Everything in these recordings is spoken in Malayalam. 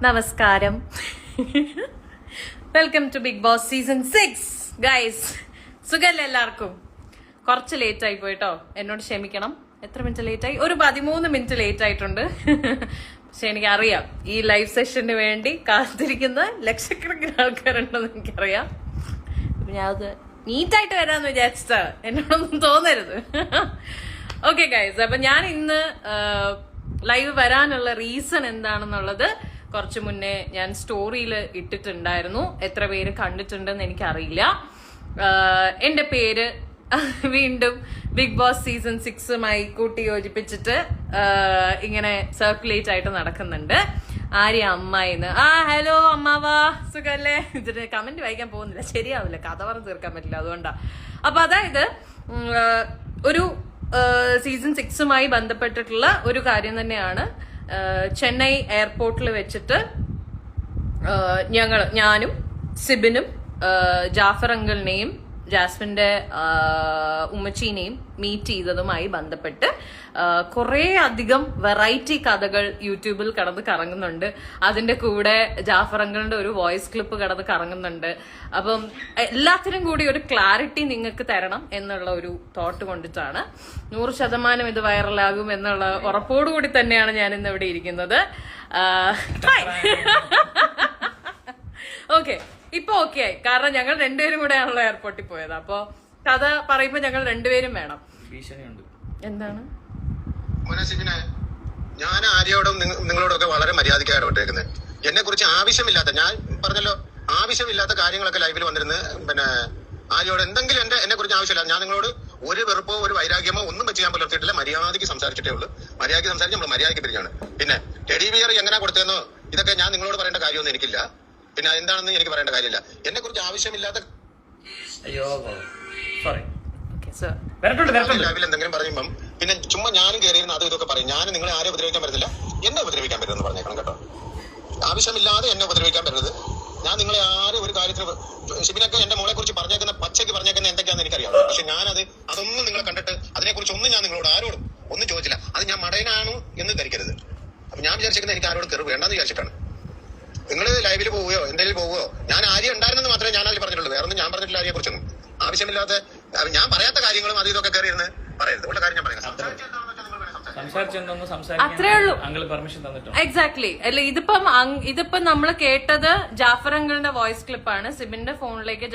നമസ്കാരം. Welcome to Bigg Boss season 6 guys. സുഖല്ലേ എല്ലാവർക്കും? കുറച്ച് ലേറ്റ് ആയി പോയിട്ടോ, എന്നോട് ക്ഷമിക്കണം. എത്ര മിനിറ്റ് ലേറ്റ് ആയി? ഒരു 13 മിനിറ്റ് ലേറ്റ് ആയിട്ടുണ്ട്. പക്ഷെ എനിക്കറിയാം ഈ ലൈവ് സെഷന് വേണ്ടി കാത്തിരിക്കുന്ന ലക്ഷക്കണക്കിന് ആൾക്കാരുണ്ടെന്ന് എനിക്കറിയാം. ഞാൻ അത് നീറ്റായിട്ട് വരാന്ന് വിചാരിച്ചിട്ടാ, എന്നോടൊന്നും തോന്നരുത്. ഓക്കെ ഗൈസ്, അപ്പൊ ഞാൻ ഇന്ന് ലൈവ് വരാനുള്ള റീസൺ എന്താണെന്നുള്ളത് കുറച്ച് മുന്നേ ഞാൻ സ്റ്റോറിയിൽ ഇട്ടിട്ടുണ്ടായിരുന്നു. എത്ര പേര് കണ്ടിട്ടുണ്ടെന്ന് എനിക്കറിയില്ല. എന്റെ പേര് വീണ്ടും ബിഗ് ബോസ് സീസൺ 6മായി കൂട്ടി യോജിപ്പിച്ചിട്ട് ഇങ്ങനെ സർക്കുലേറ്റ് ആയിട്ട് നടക്കുന്നുണ്ട്. ആര്യ അമ്മായിന്ന്. ഹലോ അമ്മാവാ, സുഖല്ലേ? ഇതിന് കമന്റ് വായിക്കാൻ പോകുന്നില്ല, ശരിയാവില്ല, കഥ പറഞ്ഞ് തീർക്കാൻ പറ്റില്ല, അതുകൊണ്ടാ. അപ്പൊ അതായത് ഒരു സീസൺ 6മായി ബന്ധപ്പെട്ടിട്ടുള്ള ഒരു കാര്യം തന്നെയാണ്. ചെന്നൈ എയർപോർട്ടിൽ വെച്ചിട്ട് ഞാനും സിബിനും ജാഫർ അങ്കിളിനെയും ജാസ്മിന്റെ ഉമ്മച്ചീനെയും മീറ്റ് ചെയ്തതുമായി ബന്ധപ്പെട്ട് കുറെ അധികം വെറൈറ്റി കഥകൾ യൂട്യൂബിൽ കടന്ന് കറങ്ങുന്നുണ്ട്. അതിന്റെ കൂടെ ജാഫർ അങ്കിളിന്റെ ഒരു വോയിസ് ക്ലിപ്പ് കടന്ന് കറങ്ങുന്നുണ്ട്. അപ്പം എല്ലാത്തിനും കൂടി ഒരു ക്ലാരിറ്റി നിങ്ങൾക്ക് തരണം എന്നുള്ള ഒരു തോട്ട് കൊണ്ടിട്ടാണ്. 100% ഇത് വൈറലാകും എന്നുള്ള ഉറപ്പോടുകൂടി തന്നെയാണ് ഞാൻ ഇന്ന് ഇവിടെ ഇരിക്കുന്നത്. ഓക്കെ, ഇപ്പൊ ഓക്കെ ആയി. കാരണം ഞങ്ങൾ രണ്ടുപേരും കൂടെ ആണല്ലോ എയർപോർട്ടിൽ പോയത്. അപ്പൊ കഥ പറയുമ്പോ ഞങ്ങൾ രണ്ടുപേരും വേണം. എന്താണ്? ഞാൻ ആര്യോടും നിങ്ങളോടൊക്കെ വളരെ മര്യാദയ്ക്കാണ് ഇടപെട്ടേക്കുന്നത്. എന്നെ കുറിച്ച് ആവശ്യമില്ലാത്ത, ഞാൻ പറഞ്ഞല്ലോ, ആവശ്യമില്ലാത്ത കാര്യങ്ങളൊക്കെ ലൈവിൽ വന്നിരുന്ന് പിന്നെ ആര്യോട് എന്തെങ്കിലും എന്നെ കുറിച്ച് ആവശ്യമില്ല. ഞാൻ നിങ്ങളോട് ഒരു വെറുപ്പോ ഒരു വൈരാഗ്യമോ ഒന്നും വെച്ച് ഞാൻ പുലർത്തിയിട്ടില്ല. മര്യാദയ്ക്ക് സംസാരിച്ചിട്ടേ ഉള്ളൂ. മര്യാദയ്ക്ക് സംസാരിച്ച് നമ്മൾ മര്യാദയ്ക്ക് പിരിഞ്ഞാണ്. പിന്നെ ടെഡി ബിയർ എങ്ങനെ കൊടുത്തേന്നോ ഇതൊക്കെ ഞാൻ നിങ്ങളോട് പറയേണ്ട കാര്യമൊന്നും എനിക്കില്ല. പിന്നെ എന്താണെന്ന് എനിക്ക് പറയേണ്ട കാര്യമില്ല. എന്നെ കുറിച്ച് ആവശ്യമില്ലാത്ത ലൈവിൽ എന്തെങ്കിലും പറയുമ്പം പിന്നെ ചുമ്മാ ഞാനും കയറിയിരുന്ന അതും ഇതൊക്കെ പറയും. ഞാൻ നിങ്ങളെ ആരെ ഉപദ്രവിക്കാൻ പറ്റത്തില്ല, എന്നെ ഉപദ്രവിക്കാൻ പറ്റുമെന്ന് പറഞ്ഞേക്കണം കേട്ടോ. ആവശ്യമില്ലാതെ എന്നെ ഉപദ്രവിക്കാൻ പറ്റരുത്. ഞാൻ നിങ്ങളെ ആരും ഒരു കാര്യത്തിന്, ഷിബിനൊക്കെ എന്റെ മോളെ കുറിച്ച് പറഞ്ഞേക്കുന്ന പച്ചയ്ക്ക് പറഞ്ഞേക്കുന്ന എന്തൊക്കെയാണെന്ന് എനിക്കറിയാം. പക്ഷെ അതൊന്നും നിങ്ങളെ കണ്ടിട്ട് അതിനെക്കുറിച്ച് ഒന്നും ഞാൻ നിങ്ങളോട് ആരോടും ഒന്നും ചോദിച്ചില്ല. അത് ഞാൻ മടയനാണോ എന്ന് ധരിക്കരുത്. അപ്പൊ ഞാൻ വിചാരിച്ചിരിക്കുന്നത് എനിക്ക് ആരോട് കയറി വേണ്ടെന്ന് വിചാരിച്ചിട്ടാണ്. നിങ്ങൾ ലൈവിൽ പോവുകയോ എന്തെങ്കിലും പോവുകയോ, ഞാൻ ആര്യ ഉണ്ടായിരുന്നെന്ന് മാത്രമേ ഞാൻ അതിൽ പറഞ്ഞിട്ടുള്ളൂ. വേറെ ഒന്നും ഞാൻ പറഞ്ഞിട്ടില്ല ആര്യെ കുറിച്ചൊന്നും. ആവശ്യമില്ലാത്ത ഞാൻ പറയാത്ത കാര്യങ്ങളും അത് ഇതൊക്കെ കയറി ഇരുന്ന് പറയരുത്. ഉള്ള കാര്യം ഞാൻ പറയുന്നത്. അത്രേ ഉള്ളൂ. എക്സാക്ട്ലി. അല്ല, ഇതിപ്പം നമ്മൾ കേട്ടത് ജാഫർ അങ്കിളിന്റെ വോയിസ് ക്ലിപ്പാണ്. സിബിന്റെ ഫോണിലേക്ക്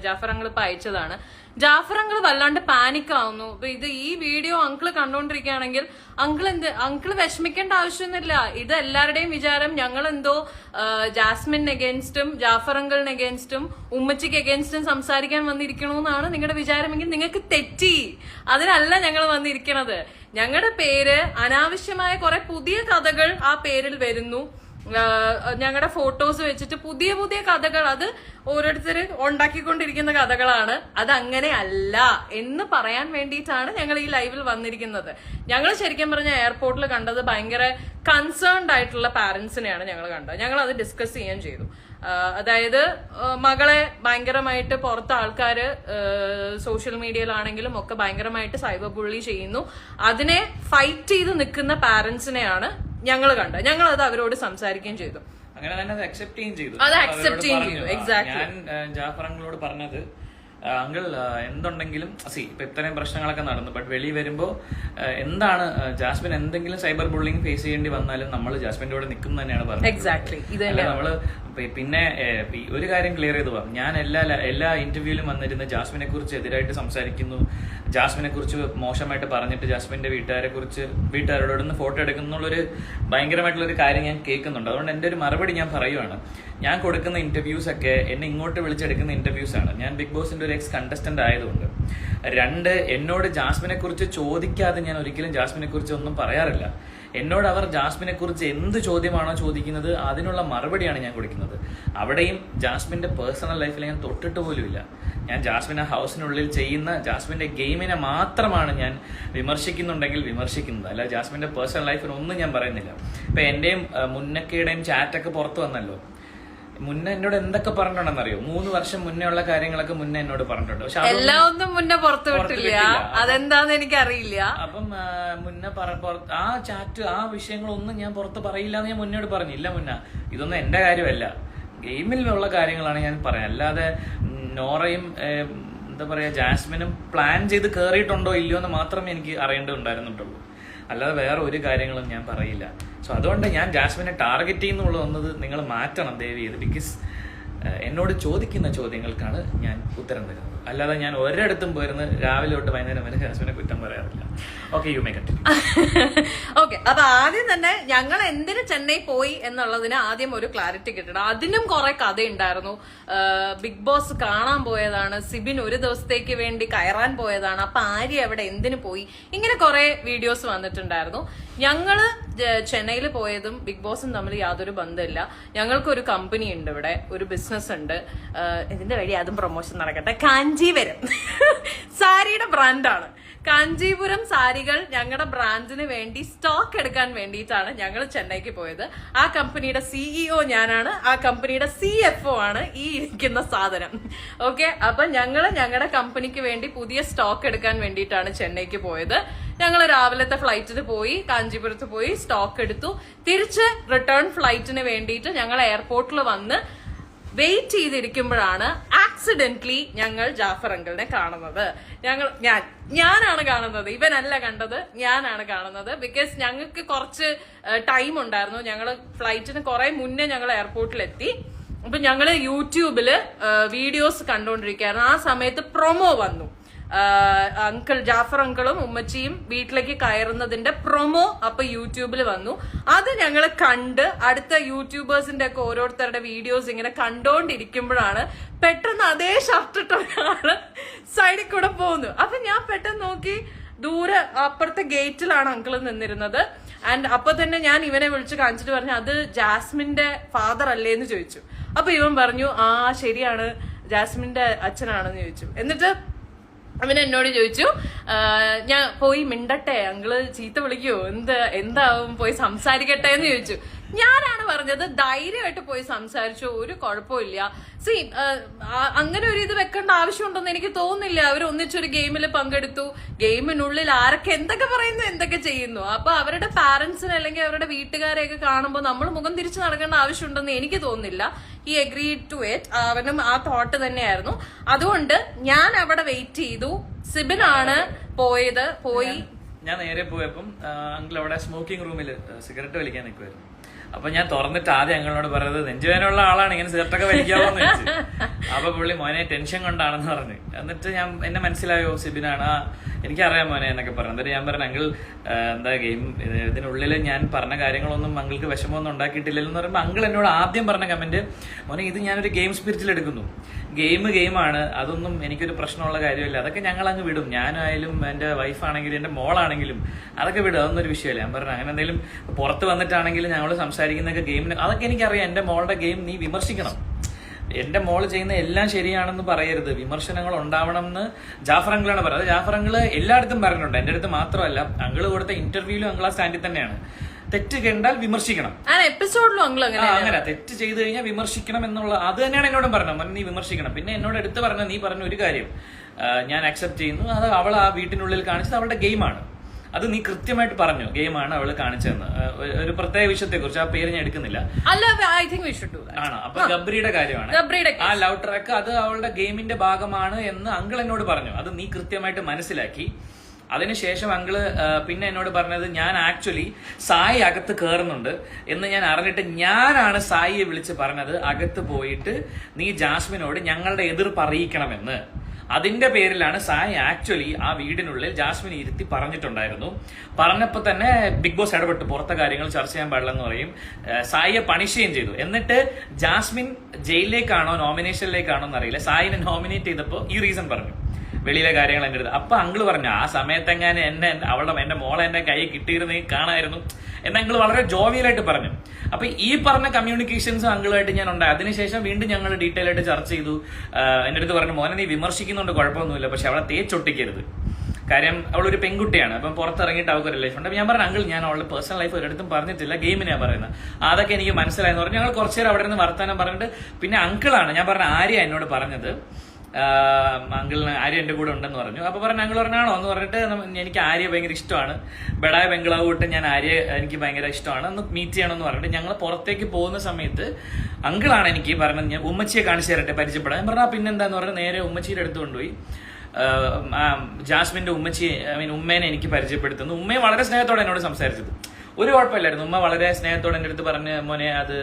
ജാഫർ അങ്കിൾ ഇപ്പൊ അയച്ചതാണ്. ജാഫർ അങ്കിൾ വല്ലാണ്ട് പാനിക് ആവുന്നു. ഇപ്പൊ ഈ വീഡിയോ അങ്കിള് കണ്ടോണ്ടിരിക്കുകയാണെങ്കിൽ അങ്കിള് വിഷമിക്കേണ്ട ആവശ്യമൊന്നുമില്ല. ഇത് എല്ലാവരുടെയും വിചാരം ഞങ്ങൾ എന്തോ ജാസ്മിൻ എഗെയിൻസ്റ്റും ജാഫർ അങ്കിളിന് എഗെയിൻസ്റ്റും ഉമ്മച്ചിക്ക് എഗെയിൻസ്റ്റും സംസാരിക്കാൻ വന്നിരിക്കണമെന്നാണ് നിങ്ങളുടെ വിചാരമെങ്കിൽ നിങ്ങൾക്ക് തെറ്റി. അതിനല്ല ഞങ്ങൾ വന്നിരിക്കണത്. ഞങ്ങളുടെ പേര് അനാവശ്യമായ കുറെ പുതിയ കഥകൾ ആ പേരിൽ വരുന്നു. ഞങ്ങളുടെ ഫോട്ടോസ് വെച്ചിട്ട് പുതിയ പുതിയ കഥകൾ, അത് ഓരോരുത്തർ ഉണ്ടാക്കിക്കൊണ്ടിരിക്കുന്ന കഥകളാണ്. അതങ്ങനെ അല്ല എന്ന് പറയാൻ വേണ്ടിയിട്ടാണ് ഞങ്ങൾ ഈ ലൈവിൽ വന്നിരിക്കുന്നത്. ഞങ്ങൾ ശരിക്കും പറഞ്ഞ എയർപോർട്ടിൽ കണ്ടത് ഭയങ്കര കൺസേൺഡ് ആയിട്ടുള്ള പാരന്റ്സിനെയാണ് ഞങ്ങൾ കണ്ടത്. ഞങ്ങൾ അത് ഡിസ്കസ് ചെയ്യാൻ ചെയ്തു. അതായത് മകളെ ഭയങ്കരമായിട്ട് പുറത്ത് ആൾക്കാര് സോഷ്യൽ മീഡിയയിലാണെങ്കിലും ഒക്കെ ഭയങ്കരമായിട്ട് സൈബർ ബുള്ളി ചെയ്യുന്നു. അതിനെ ഫൈറ്റ് ചെയ്ത് നിൽക്കുന്ന പാരന്റ്സിനെയാണ് ഞങ്ങൾ കണ്ടത്. ഞങ്ങൾ അത് അവരോട് സംസാരിക്കുകയും ചെയ്തു. അങ്ങനെ തന്നെ അത് അക്സെപ്റ്റ് ചെയ്യുകയും ചെയ്തു. അത് അക്സെപ്റ്റ് ചെയ്തു. എക്സാക്ട്ലി. ഞാൻ ജാഫർ അങ്കിളോട് പറഞ്ഞത്, അങ്കിൾ എന്തുണ്ടെങ്കിലും ഇപ്പൊ ഇത്രയും പ്രശ്നങ്ങളൊക്കെ നടന്നു, ബട്ട് വെളി വരുമ്പോ എന്താണ് ജാസ്മിൻ എന്തെങ്കിലും സൈബർ ബുള്ളിങ് ഫേസ് ചെയ്യേണ്ടി വന്നാലും നമ്മൾ ജാസ്മിന്റെ കൂടെ നിൽക്കും തന്നെയാണ് പറഞ്ഞത്. എക്സാക്ട്ലി. നമ്മള് പിന്നെ ഒരു കാര്യം ക്ലിയർ ചെയ്ത് പറഞ്ഞു. ഞാൻ എല്ലാ ഇന്റർവ്യൂവിലും വന്നിരുന്ന് ജാസ്മിനെ കുറിച്ച് എതിരായിട്ട് സംസാരിക്കുന്നു, ജാസ്മിനെ കുറിച്ച് മോശമായിട്ട് പറഞ്ഞിട്ട് ജാസ്മിന്റെ വീട്ടുകാരോടൊന്ന് ഫോട്ടോ എടുക്കുന്നുള്ളൊരു ഭയങ്കരമായിട്ടുള്ളൊരു കാര്യം ഞാൻ കേൾക്കുന്നുണ്ട്. അതുകൊണ്ട് എന്റെ ഒരു മറുപടി ഞാൻ പറയുവാണ്. ഞാൻ കൊടുക്കുന്ന ഇന്റർവ്യൂസ് ഒക്കെ എന്നെ ഇങ്ങോട്ട് വിളിച്ചെടുക്കുന്ന ഇന്റർവ്യൂസ് ആണ്. ഞാൻ ബിഗ് ബോസിന്റെ ഒരു എക്സ് കണ്ടസ്റ്റന്റ് ആയതുകൊണ്ട്. 2, എന്നോട് ജാസ്മിനെ കുറിച്ച് ചോദിക്കാതെ ഞാൻ ഒരിക്കലും ജാസ്മിനെ കുറിച്ച് ഒന്നും പറയാറില്ല. എന്നോട് അവർ ജാസ്മിനെ കുറിച്ച് എന്ത് ചോദ്യമാണോ ചോദിക്കുന്നത് അതിനുള്ള മറുപടിയാണ് ഞാൻ കൊടുക്കുന്നത്. അവിടെയും ജാസ്മിന്റെ പേഴ്സണൽ ലൈഫിൽ ഞാൻ തൊട്ടിട്ട് പോലുമില്ല. ഞാൻ ജാസ്മിൻ ഹൗസിനുള്ളിൽ ചെയ്യുന്ന ജാസ്മിന്റെ ഗെയിമിനെ മാത്രമാണ് ഞാൻ വിമർശിക്കുന്നുണ്ടെങ്കിൽ വിമർശിക്കുന്നത്. അല്ല ജാസ്മിന്റെ പേഴ്സണൽ ലൈഫിനൊന്നും ഞാൻ പറയുന്നില്ല. ഇപ്പൊ എന്റെയും മുന്നക്കയുടെയും ചാറ്റൊക്കെ പുറത്തു വന്നല്ലോ. മുന്നേ എന്നോട് എന്തൊക്കെ പറഞ്ഞിട്ടുണ്ടെന്നറിയോ? 3 വർഷം മുന്നേ ഉള്ള കാര്യങ്ങളൊക്കെ മുന്നേ എന്നോട് പറഞ്ഞിട്ടുണ്ട്. പക്ഷെ എല്ലാം ഒന്നും മുന്നേ പുറത്തു വിട്ടില്ല. അതെന്താന്ന് എനിക്കറിയില്ല. അപ്പം മുന്നേ ആ ചാറ്റ് ആ വിഷയങ്ങളൊന്നും ഞാൻ പുറത്ത് പറയില്ല എന്ന് ഞാൻ മുന്നോട് പറഞ്ഞില്ല. ഇതൊന്നും എന്റെ കാര്യമല്ല, ഗെയിമിലുള്ള കാര്യങ്ങളാണ് ഞാൻ പറയാം. അല്ലാതെ നോറയും എന്താ പറയാ ജാസ്മിനും പ്ലാൻ ചെയ്ത് കയറിയിട്ടുണ്ടോ ഇല്ലയോ എന്ന് മാത്രമേ എനിക്ക് അറിയേണ്ടതുണ്ടായിരുന്നുള്ളൂ. അല്ലാതെ വേറെ ഒരു കാര്യങ്ങളും ഞാൻ പറയില്ല. സോ അതുകൊണ്ട് ഞാൻ ജാസ്മിനെ ടാർഗറ്റ് ചെയ്യുന്നുള്ള വന്നത് നിങ്ങൾ മാറ്റണം ദയവ് ചെയ്ത്. ബിക്കോസ് എന്നോട് ചോദിക്കുന്ന ചോദ്യങ്ങൾക്കാണ് ഞാൻ ഉത്തരം തരുന്നത്. അല്ലാതെ ഞാൻ ഒരിടത്തും പോയിരുന്ന് രാവിലെ തൊട്ട് വൈകുന്നേരം വരെ ജാസ്മിനെ കുറ്റം പറയാറില്ല. Okay, you may continue. Okay, അപ്പൊ ആദ്യം തന്നെ ഞങ്ങൾ എന്തിന് ചെന്നൈ പോയി എന്നുള്ളതിന് ആദ്യം ഒരു ക്ലാരിറ്റി കിട്ടണം. അതിനും കുറെ കഥയുണ്ടായിരുന്നു. ബിഗ് ബോസ് കാണാൻ പോയതാണ്, സിബിൻ ഒരു ദിവസത്തേക്ക് വേണ്ടി കയറാൻ പോയതാണ്, അപ്പൊ ആര്യ അവിടെ എന്തിനു പോയി, ഇങ്ങനെ കുറെ വീഡിയോസ് വന്നിട്ടുണ്ടായിരുന്നു. ഞങ്ങള് ചെന്നൈയിൽ പോയതും ബിഗ് ബോസും തമ്മിൽ യാതൊരു ബന്ധമില്ല. ഞങ്ങൾക്കൊരു കമ്പനി ഉണ്ട് ഇവിടെ, ഒരു ബിസിനസ് ഉണ്ട്. ഇതിന്റെ വഴി അതും പ്രൊമോഷൻ നടക്കട്ടെ. കാഞ്ചീപുരം സാരിയുടെ ബ്രാൻഡാണ്. കാഞ്ചീപുരം സാരികൾ ഞങ്ങളുടെ ബ്രാൻഡിന് വേണ്ടി സ്റ്റോക്ക് എടുക്കാൻ വേണ്ടിയിട്ടാണ് ഞങ്ങൾ ചെന്നൈക്ക് പോയത്. ആ കമ്പനിയുടെ CEO ഞാനാണ്, ആ കമ്പനിയുടെ CFO ആണ് ഈ ഇരിക്കുന്ന സാധനം. ഓക്കെ, അപ്പൊ ഞങ്ങള് ഞങ്ങളുടെ കമ്പനിക്ക് വേണ്ടി പുതിയ സ്റ്റോക്ക് എടുക്കാൻ വേണ്ടിയിട്ടാണ് ചെന്നൈക്ക് പോയത്. ഞങ്ങൾ രാവിലത്തെ ഫ്ലൈറ്റിന് പോയി, കാഞ്ചീപുരത്ത് പോയി സ്റ്റോക്ക് എടുത്തു. തിരിച്ച് റിട്ടേൺ ഫ്ലൈറ്റിന് വേണ്ടിയിട്ട് ഞങ്ങൾ എയർപോർട്ടിൽ വന്ന് വെയിറ്റ് ചെയ്തിരിക്കുമ്പോഴാണ് ആക്സിഡന്റലി ഞങ്ങൾ ജാഫർ അങ്കിളിനെ കാണുന്നത്. ഞാനാണ് കാണുന്നത്, ഇവനല്ല കണ്ടത്, ഞാനാണ് കാണുന്നത്. ബിക്കോസ് ഞങ്ങൾക്ക് കുറച്ച് ടൈം ഉണ്ടായിരുന്നു. ഞങ്ങൾ ഫ്ലൈറ്റിന് കുറെ മുന്നേ ഞങ്ങൾ എയർപോർട്ടിലെത്തി. അപ്പൊ ഞങ്ങള് യൂട്യൂബില് വീഡിയോസ് കണ്ടുകൊണ്ടിരിക്കുകയായിരുന്നു. ആ സമയത്ത് പ്രൊമോ വന്നു. ജാഫർ അങ്കിളും ഉമ്മച്ചിയും വീട്ടിലേക്ക് കയറുന്നതിന്റെ പ്രൊമോ അപ്പൊ യൂട്യൂബിൽ വന്നു. അത് ഞങ്ങൾ കണ്ട് അടുത്ത യൂട്യൂബേഴ്സിന്റെ ഒക്കെ ഓരോരുത്തരുടെ വീഡിയോസ് ഇങ്ങനെ കണ്ടോണ്ടിരിക്കുമ്പോഴാണ് പെട്ടെന്ന് അതേ ഷർട്ട് ഇട്ട ഒരാള് സൈഡിൽ കൂടെ പോകുന്നു. അപ്പൊ ഞാൻ പെട്ടെന്ന് നോക്കി, ദൂരെ അപ്പുറത്തെ ഗേറ്റിലാണ് അങ്കിള് നിന്നിരുന്നത്. ആൻഡ് അപ്പൊ തന്നെ ഞാൻ ഇവനെ വിളിച്ച് കാണിച്ചിട്ട് പറഞ്ഞു, അത് ജാസ്മിന്റെ ഫാദർ അല്ലേ എന്ന് ചോദിച്ചു. അപ്പൊ ഇവൻ പറഞ്ഞു, ആ ശരിയാണ്, ജാസ്മിന്റെ അച്ഛനാണെന്ന് ചോദിച്ചു. എന്നിട്ട് അവൻ എന്നോട് ചോദിച്ചു, ഞാൻ പോയി മിണ്ടട്ടെ, അങ്കിള് ചീത്ത വിളിക്കുവോ, എന്താവും, പോയി സംസാരിക്കട്ടെ എന്ന് ചോദിച്ചു. ഞാനാണ് പറഞ്ഞത്, ധൈര്യമായിട്ട് പോയി സംസാരിച്ചു, ഒരു കുഴപ്പമില്ല. അങ്ങനെ ഒരു ഇത് വെക്കേണ്ട ആവശ്യമുണ്ടെന്ന് എനിക്ക് തോന്നുന്നില്ല. അവർ ഒന്നിച്ചൊരു ഗെയിമിൽ പങ്കെടുത്തു, ഗെയിമിനുള്ളിൽ ആരൊക്കെ എന്തൊക്കെ പറയുന്നു, എന്തൊക്കെ ചെയ്യുന്നു. അപ്പൊ അവരുടെ പാരന്റ്സിനെ അല്ലെങ്കിൽ അവരുടെ വീട്ടുകാരെയൊക്കെ കാണുമ്പോൾ നമ്മൾ മുഖം തിരിച്ചു നടക്കേണ്ട ആവശ്യമുണ്ടെന്ന് എനിക്ക് തോന്നുന്നില്ല. He agreed to it. അവനും ആ തോട്ട് തന്നെയായിരുന്നു. അതുകൊണ്ട് ഞാൻ അവിടെ വെയിറ്റ് ചെയ്തു. സിബിനാണ് പോയി ഞാൻ നേരെ പോയപ്പം അങ്കിൾ അവിടെ സ്മോക്കിംഗ് റൂമിൽ സിഗരറ്റ് വലിക്കാൻ നിൽക്കുമായിരുന്നു. അപ്പൊ ഞാൻ തുറന്നിട്ട് ആദ്യം അങ്ങളോട് പറയുന്നത്, നെഞ്ചുവേനുള്ള ആളാണ്, ഇങ്ങനെ സിഗരറ്റൊക്കെ വലിക്കാവോന്ന് ചോദിച്ചു. അപ്പൊ പുള്ളി മോനെ ടെൻഷൻ കൊണ്ടാണെന്ന് പറഞ്ഞു. എന്നിട്ട് എന്നെ മനസ്സിലായോ സിബിനാണ്, എനിക്കറിയാം മോനെ എന്നൊക്കെ പറഞ്ഞു. എന്നിട്ട് ഞാൻ പറഞ്ഞു, അങ്കിൾ എന്താ ഗെയിം ഇതിനുള്ളിൽ ഞാൻ പറഞ്ഞ കാര്യങ്ങളൊന്നും അങ്കിൾക്ക് വിഷമമൊന്നും ഉണ്ടാക്കിയിട്ടില്ലെന്ന് പറയുമ്പോൾ അങ്കിൾ എന്നോട് ആദ്യം പറഞ്ഞ കമന്റ്, മോനെ ഇത് ഞാനൊരു ഗെയിം സ്പിരിറ്റിൽ എടുക്കുന്നു, ഗെയിമാണ്, അതൊന്നും എനിക്കൊരു പ്രശ്നമുള്ള കാര്യമില്ല, അതൊക്കെ ഞങ്ങൾ അങ്ങ് വിടും, ഞാനായാലും എന്റെ വൈഫാണെങ്കിലും എന്റെ മോളാണെങ്കിലും അതൊക്കെ വിടും, അതൊന്നും ഒരു വിഷയമല്ല. ഞാൻ പറഞ്ഞു, അങ്ങനെ എന്തെങ്കിലും പുറത്ത് വന്നിട്ടാണെങ്കിലും ഞങ്ങൾ സംസാരിക്കുന്നൊക്കെ ഗെയിമിന്, അതൊക്കെ എനിക്കറിയാം, എന്റെ മോളുടെ ഗെയിം നീ വിമർശിക്കണം, എന്റെ മോള് ചെയ്യുന്ന എല്ലാം ശരിയാണെന്ന് പറയരുത്, വിമർശനങ്ങൾ ഉണ്ടാവണം എന്ന് ജാഫർ അങ്കിളാണ് പറയുന്നത്. ജാഫർ അങ്കിള് എല്ലായിടത്തും പറഞ്ഞിട്ടുണ്ട്, എന്റെ അടുത്ത് മാത്രമല്ല, അങ്കിള് കൊടുത്ത ഇന്റർവ്യൂവിലും അങ്കിൾ ആ സ്റ്റാൻഡിൽ തന്നെയാണ്. തെറ്റ് കണ്ടാൽ വിമർശിക്കണം, എപ്പിസോഡിലും അങ്ങനെ തെറ്റ് ചെയ്ത് കഴിഞ്ഞാൽ വിമർശിക്കണം എന്നുള്ള അത് തന്നെയാണ് എന്നോടും പറഞ്ഞത്, നീ വിമർശിക്കണം. പിന്നെ എന്നോട് എടുത്ത് പറഞ്ഞ, നീ പറഞ്ഞ ഒരു കാര്യം ഞാൻ അക്സെപ്റ്റ് ചെയ്യുന്നു, അത് അവൾ ആ വീട്ടിനുള്ളിൽ കാണിച്ചത് അവളുടെ ഗെയിമാണ്, അത് നീ കൃത്യമായിട്ട് പറഞ്ഞു, ഗെയിമാണ് അവള് കാണിച്ചതെന്ന്. ഒരു പ്രത്യേക വിഷയത്തെ കുറിച്ച്, ആ പേര് ഞാൻ എടുക്കുന്നില്ല, ആണോ. അപ്പൊ ഗബ്രിയുടെ കാര്യമാണ്, ആ ലവ് ട്രാക്ക്, അത് അവളുടെ ഗെയിമിന്റെ ഭാഗമാണ് എന്ന് അങ്കിൾ എന്നോട് പറഞ്ഞു. അത് നീ കൃത്യമായിട്ട് മനസ്സിലാക്കി. അതിനുശേഷം അങ്കിള് പിന്നെ എന്നോട് പറഞ്ഞത്, ഞാൻ ആക്ച്വലി സായി അകത്ത് കയറുന്നുണ്ട് എന്ന് ഞാൻ അറിഞ്ഞിട്ട് ഞാനാണ് സായിയെ വിളിച്ച് പറഞ്ഞത്, അകത്ത് പോയിട്ട് നീ ജാസ്മിനോട് ഞങ്ങളുടെ എതിർപ്പ് അറിയിക്കണമെന്ന്. അതിന്റെ പേരിലാണ് സായി ആക്ച്വലി ആ വീടിനുള്ളിൽ ജാസ്മിൻ ഇരുത്തി പറഞ്ഞിട്ടുണ്ടായിരുന്നു. പറഞ്ഞപ്പോ തന്നെ ബിഗ് ബോസ് ഇടപെട്ട്, പുറത്തെ കാര്യങ്ങൾ ചർച്ച ചെയ്യാൻ പാടില്ലെന്ന് പറയും, സായിയെ പണിഷ് ചെയ്യുകയും ചെയ്തു. എന്നിട്ട് ജാസ്മിൻ ജയിലിലേക്കാണോ നോമിനേഷനിലേക്കാണോ എന്നറിയില്ല, സായിനെ നോമിനേറ്റ് ചെയ്തപ്പോ ഈ റീസൺ പറഞ്ഞു, വെളിയിലെ കാര്യങ്ങൾ എന്റെ അടുത്ത്. അപ്പൊ അങ്കിള് പറഞ്ഞു, ആ സമയത്തെങ്ങാനും എന്റെ മോളെ എന്റെ കൈ കിട്ടിയിരുന്നെങ്കിൽ കാണായിരുന്നു എന്ന് അങ്കിള് വളരെ ജോവിയലായിട്ട് പറഞ്ഞു. അപ്പൊ ഈ പറഞ്ഞ കമ്മ്യൂണിക്കേഷൻസ് അങ്കിളുമായിട്ട് ഞാൻ ഉണ്ടായി. അതിനുശേഷം വീണ്ടും ഞങ്ങൾ ഡീറ്റെയിൽ ആയിട്ട് ചർച്ച ചെയ്തു. എന്റെ അടുത്ത് പറഞ്ഞു, മോനെ നീ വിമർശിക്കുന്നുണ്ട്, കുഴപ്പമൊന്നുമില്ല, പക്ഷെ അവളെ തേച്ചൊട്ടിക്കരുത്, കാര്യം അവളൊരു പെൺകുട്ടിയാണ്, അപ്പം പുറത്തിറങ്ങിയിട്ട് അവൾക്ക് ഒരു ലൈഫ് ഉണ്ട്. ഞാൻ പറഞ്ഞു അങ്കിൾ ഞാൻ അവളുടെ പേഴ്സണൽ ലൈഫ് ഒരിടത്തും പറഞ്ഞിട്ടില്ല, ഗെയിമിനാണ് പറയുന്നത്. അതൊക്കെ എനിക്ക് മനസ്സിലായെന്ന് പറഞ്ഞു. ഞങ്ങൾ കുറച്ചു നേരം അവിടെ നിന്ന് വർത്താനം പറഞ്ഞിട്ട് പിന്നെ അങ്കിളാണ് ഞാൻ പറഞ്ഞ ആര്യ എന്നോട് പറഞ്ഞത്, അങ്കിളിന് ആര്യ എന്റെ കൂടെ ഉണ്ടെന്ന് പറഞ്ഞു. അപ്പൊ പറഞ്ഞു അങ്കിൾ പറഞ്ഞാണോ എന്ന് പറഞ്ഞിട്ട് എനിക്ക് ആര്യ ഭയങ്കര ഇഷ്ടമാണ്, ബെഡായ ബംഗ്ലാവ് തൊട്ട് ഞാൻ ആര്യ എനിക്ക് ഭയങ്കര ഇഷ്ടമാണ്, ഒന്ന് മീറ്റ് ചെയ്യണമെന്ന് പറഞ്ഞിട്ട് ഞങ്ങൾ പുറത്തേക്ക് പോകുന്ന സമയത്ത് അങ്കിളാണ് എനിക്ക് പറഞ്ഞത് ഞാൻ ഉമ്മച്ചിയെ കാണിച്ചു തരട്ടെ പരിചയപ്പെടാൻ. ഞാൻ പറഞ്ഞാൽ പിന്നെന്താന്ന് പറഞ്ഞാൽ നേരെ ഉമ്മച്ചിയുടെ അടുത്ത് കൊണ്ടുപോയി ജാസ്മിന്റെ ഉമ്മച്ചി ഉമ്മേനെ എനിക്ക് പരിചയപ്പെടുത്തുന്നു. ഉമ്മയെ വളരെ സ്നേഹത്തോടെ എന്നോട് സംസാരിച്ചത്, ഒരു കുഴപ്പമില്ലായിരുന്നു. ഉമ്മ വളരെ സ്നേഹത്തോടെ എൻ്റെ അടുത്ത് പറഞ്ഞ് മോനെ അത്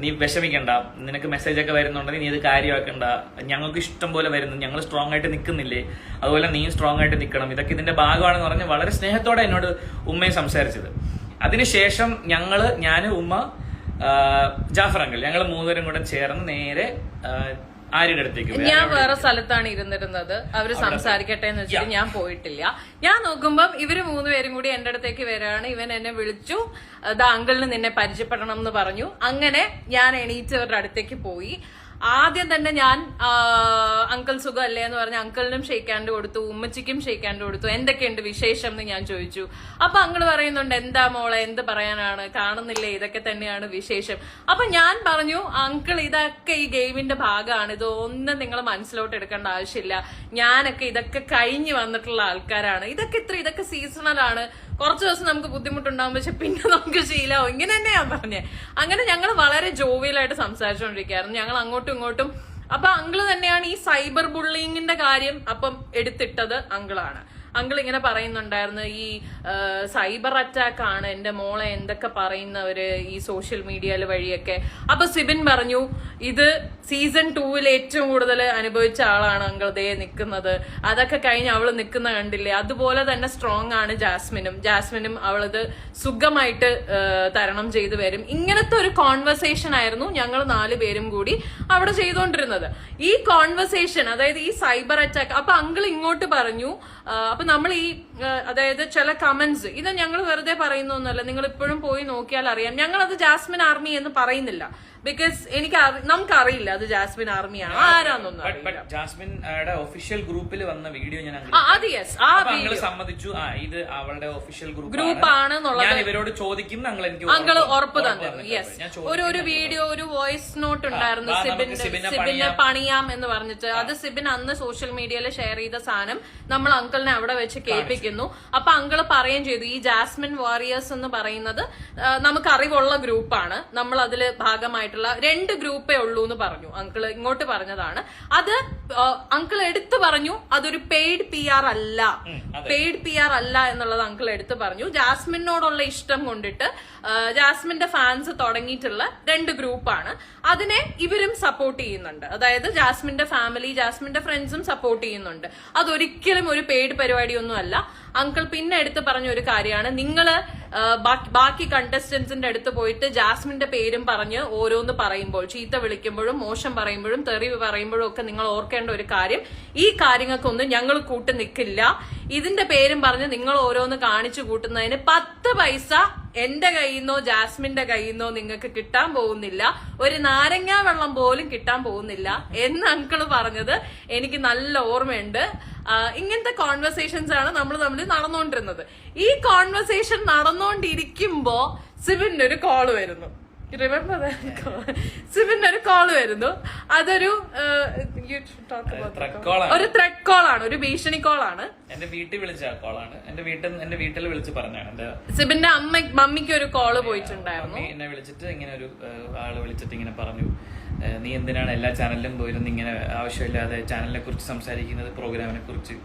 നീ വിഷമിക്കണ്ട, നിനക്ക് മെസ്സേജ് ഒക്കെ വരുന്നുണ്ടെങ്കിൽ നീ ഇത് കാര്യമാക്കണ്ട, ഞങ്ങൾക്ക് ഇഷ്ടം പോലെ വരുന്നു, ഞങ്ങൾ സ്ട്രോങ് ആയിട്ട് നിൽക്കുന്നില്ലേ, അതുപോലെ നീ സ്ട്രോങ് ആയിട്ട് നിൽക്കണം, ഇതൊക്കെ ഇതിന്റെ ഭാഗമാണെന്ന് പറഞ്ഞ് വളരെ സ്നേഹത്തോടെ എന്നോട് ഉമ്മയെ സംസാരിച്ചത്. അതിനുശേഷം ഞാൻ ഉമ്മ ജാഫർ അങ്കിൾ ഞങ്ങൾ മൂന്നുപേരും കൂടെ ചേർന്ന് നേരെ ആര്യയുടെ അടുത്തേക്ക്. ഞാൻ വേറെ സ്ഥലത്താണ് ഇരുന്നിരുന്നത്, അവര് സംസാരിക്കട്ടെ എന്ന് വെച്ചിട്ട് ഞാൻ പോയിട്ടില്ല. ഞാൻ നോക്കുമ്പം ഇവര് മൂന്നുപേരും കൂടി എന്റെ അടുത്തേക്ക് വരികയാണ്. ഇവൻ എന്നെ വിളിച്ചു, അങ്കിളിന് നിന്നെ പരിചയപ്പെടണം എന്ന് പറഞ്ഞു. അങ്ങനെ ഞാൻ എണീറ്റവരുടെ അടുത്തേക്ക് പോയി. ആദ്യം തന്നെ ഞാൻ അങ്കിൾ സുഖം അല്ലേ എന്ന് പറഞ്ഞ് അങ്കിളിനും ഷെയ്ക്കാൻഡ് കൊടുത്തു, ഉമ്മച്ചിക്കും ഷെയ്ക്കാൻഡ് കൊടുത്തു. എന്തൊക്കെയുണ്ട് വിശേഷം എന്ന് ഞാൻ ചോദിച്ചു. അപ്പൊ അങ്കിള് പറയുന്നുണ്ട് എന്താ മോളെ എന്ത് പറയാനാണ്, കാണുന്നില്ലേ, ഇതൊക്കെ തന്നെയാണ് വിശേഷം. അപ്പൊ ഞാൻ പറഞ്ഞു അങ്കിൾ ഇതൊക്കെ ഈ ഗെയിമിന്റെ ഭാഗമാണ്, ഇതൊന്നും നിങ്ങൾ മനസ്സിലോട്ട് എടുക്കേണ്ട ആവശ്യമില്ല, ഞാനൊക്കെ ഇതൊക്കെ കഴിഞ്ഞു വന്നിട്ടുള്ള ആൾക്കാരാണ്, ഇതൊക്കെ സീസണലാണ്, കുറച്ച് ദിവസം നമുക്ക് ബുദ്ധിമുട്ടുണ്ടാവും പക്ഷെ പിന്നെ നമുക്ക് ശീലമാവും, ഇങ്ങനെ തന്നെ ഞാൻ പറഞ്ഞേ. അങ്ങനെ ഞങ്ങൾ വളരെ ജോവിയലായിട്ട് സംസാരിച്ചുകൊണ്ടിരിക്കുകയായിരുന്നു ഞങ്ങൾ അങ്ങോട്ടും ഇങ്ങോട്ടും. അപ്പൊ അങ്കിള് തന്നെയാണ് ഈ സൈബർ ബുള്ളിങ്ങിന്റെ കാര്യം അപ്പം എടുത്തിട്ടത് അങ്കിളാണ്. അങ്കിൾ ഇങ്ങനെ പറയുന്നുണ്ടായിരുന്നു ഈ സൈബർ അറ്റാക്ക് ആണ് എന്റെ മോളെ എന്തൊക്കെ പറയുന്നവര് ഈ സോഷ്യൽ മീഡിയയിൽ വഴിയൊക്കെ. അപ്പൊ സിബിൻ പറഞ്ഞു ഇത് സീസൺ 2 ഏറ്റവും കൂടുതൽ അനുഭവിച്ച ആളാണ് അങ്കിൾ ദേ നിൽക്കുന്നത്, അതൊക്കെ കഴിഞ്ഞ് അവള് നിൽക്കുന്ന കണ്ടില്ലേ, അതുപോലെ തന്നെ സ്ട്രോങ് ആണ് ജാസ്മിനും അവളത് സുഖമായിട്ട് തരണം ചെയ്തു വരും. ഇങ്ങനത്തെ ഒരു കോൺവെർസേഷൻ ആയിരുന്നു ഞങ്ങൾ 4 പേരും കൂടി അവിടെ ചെയ്തുകൊണ്ടിരുന്നത്. ഈ കോൺവെർസേഷൻ അതായത് ഈ സൈബർ അറ്റാക്ക്, അപ്പൊ അങ്കിൾ ഇങ്ങോട്ട് പറഞ്ഞു. അപ്പൊ നമ്മൾ ഈ അതായത് ചില കമന്റ്സ് ഇത് ഞങ്ങൾ വെറുതെ പറയുന്നൊന്നുമല്ല, നിങ്ങൾ ഇപ്പോഴും പോയി നോക്കിയാൽ അറിയാം. ഞങ്ങൾ അത് ജാസ്മിൻ ആർമി എന്ന് പറയുന്നില്ല, ബിക്കോസ് നമുക്കറിയില്ല അത് ജാസ്മിൻ ആർമിയാണ് ആരാന്നൊന്നും. ജാസ്മിൻ ഒഫീഷ്യൽ ഗ്രൂപ്പിൽ വന്ന വീഡിയോ ഞാൻ സമ്മതിച്ചു, ഇത് അവളുടെ ഒഫീഷ്യൽ ഗ്രൂപ്പ് ആണെന്നുള്ളത് ഞാൻ ഇവരോട് ചോദിക്കും, അങ്കിള് ഉറപ്പ് തന്നിരുന്നു. യെസ്, ഒരു വീഡിയോ ഒരു വോയിസ് നോട്ട് ഉണ്ടായിരുന്നു സിബിനെ പണിയാം എന്ന് പറഞ്ഞിട്ട്. അത് സിബിൻ അന്ന് സോഷ്യൽ മീഡിയയിൽ ഷെയർ ചെയ്ത സാധനം നമ്മൾ അങ്കിളിനെ അവിടെ വെച്ച് കേൾപ്പിക്കുന്നു. അപ്പൊ അങ്കിള് പറയുകയും ചെയ്തു ഈ ജാസ്മിൻ വാരിയേഴ്സ് എന്ന് പറയുന്നത് നമുക്ക് അറിവുള്ള ഗ്രൂപ്പാണ്, നമ്മൾ അതില് ഭാഗമായിട്ടുള്ള 2 ഗ്രൂപ്പേ ഉള്ളൂ എന്ന് പറഞ്ഞു. അങ്കിള് ഇങ്ങോട്ട് പറഞ്ഞതാണ്. അത് അങ്കിൾ എടുത്തു പറഞ്ഞു അതൊരു പെയ്ഡ് PR അല്ല എന്നുള്ളത് അങ്കിൾ എടുത്തു പറഞ്ഞു. ജാസ്മിനോടുള്ള ഇഷ്ടം കൊണ്ടിട്ട് ജാസ്മിന്റെ ഫാൻസ് തുടങ്ങിയിട്ടുള്ള 2 ഗ്രൂപ്പാണ്. അതിനെ ഇവരും സപ്പോർട്ട് ചെയ്യുന്നുണ്ട്, അതായത് ജാസ്മിന്റെ ഫാമിലി ജാസ്മിന്റെ ഫ്രണ്ട്സും സപ്പോർട്ട് ചെയ്യുന്നുണ്ട്. അതൊരിക്കലും ഒരു പെയ്ഡ് പരിപാടിയൊന്നും അല്ല. അങ്കിൾ പിന്നെ എടുത്ത് പറഞ്ഞ ഒരു കാര്യമാണ്, നിങ്ങള് ബാക്കി കണ്ടസ്റ്റന്റ്സിന്റെ അടുത്ത് പോയിട്ട് ജാസ്മിന്റെ പേരും പറഞ്ഞ് ഓരോന്ന് പറയുമ്പോൾ, ചീത്ത വിളിക്കുമ്പോഴും മോശം പറയുമ്പോഴും തെറി പറയുമ്പോഴും ഒക്കെ നിങ്ങൾ ഓർക്കേണ്ട ഒരു കാര്യം, ഈ കാര്യങ്ങൾക്കൊന്നും ഞങ്ങൾ കൂട്ട് നിൽക്കില്ല. ഇതിന്റെ പേരും പറഞ്ഞ് നിങ്ങൾ ഓരോന്ന് കാണിച്ചു കൂട്ടുന്നതിന് 10 പൈസ എന്റെ കയ്യിൽ നിന്നോ ജാസ്മിന്റെ കയ്യിൽ നിന്നോ നിങ്ങൾക്ക് കിട്ടാൻ പോകുന്നില്ല, ഒരു നാരങ്ങാ വെള്ളം പോലും കിട്ടാൻ പോകുന്നില്ല എന്ന് അങ്കിള് പറഞ്ഞത് എനിക്ക് നല്ല ഓർമ്മയുണ്ട്. ഇങ്ങനത്തെ കോൺവെർസേഷൻസ് ആണ് നമ്മൾ തമ്മിൽ നടന്നുകൊണ്ടിരുന്നത്. ഈ കോൺവെർസേഷൻ നടന്നുകൊണ്ടിരിക്കുമ്പോ സിബിന്റെ ഒരു കോള് വരുന്നു. സിബിന്റെ ഒരു കോള് വരുന്നു. അതൊരു ഒരു ത്രെഡ് കോളാണ്, ഒരു ഭീഷണി കോളാണ്. എന്റെ വീട്ടിൽ വിളിച്ച കോളാണ്, എന്റെ വീട്ടിൽ വിളിച്ച് പറഞ്ഞാണ്. സിബിന്റെ മമ്മിക്ക് ഒരു കോള് പോയിട്ടുണ്ടായിരുന്നു. എന്നെ വിളിച്ചിട്ട് ഇങ്ങനെ ഒരു ആള് വിളിച്ചിട്ട് ഇങ്ങനെ പറഞ്ഞു, നീ എന്തിനാണ് എല്ലാ ചാനലിലും പോയിരുന്ന് ഇങ്ങനെ ആവശ്യമില്ലാതെ ചാനലിനെ കുറിച്ച് സംസാരിക്കുന്നത്, പ്രോഗ്രാമിനെ കുറിച്ച്.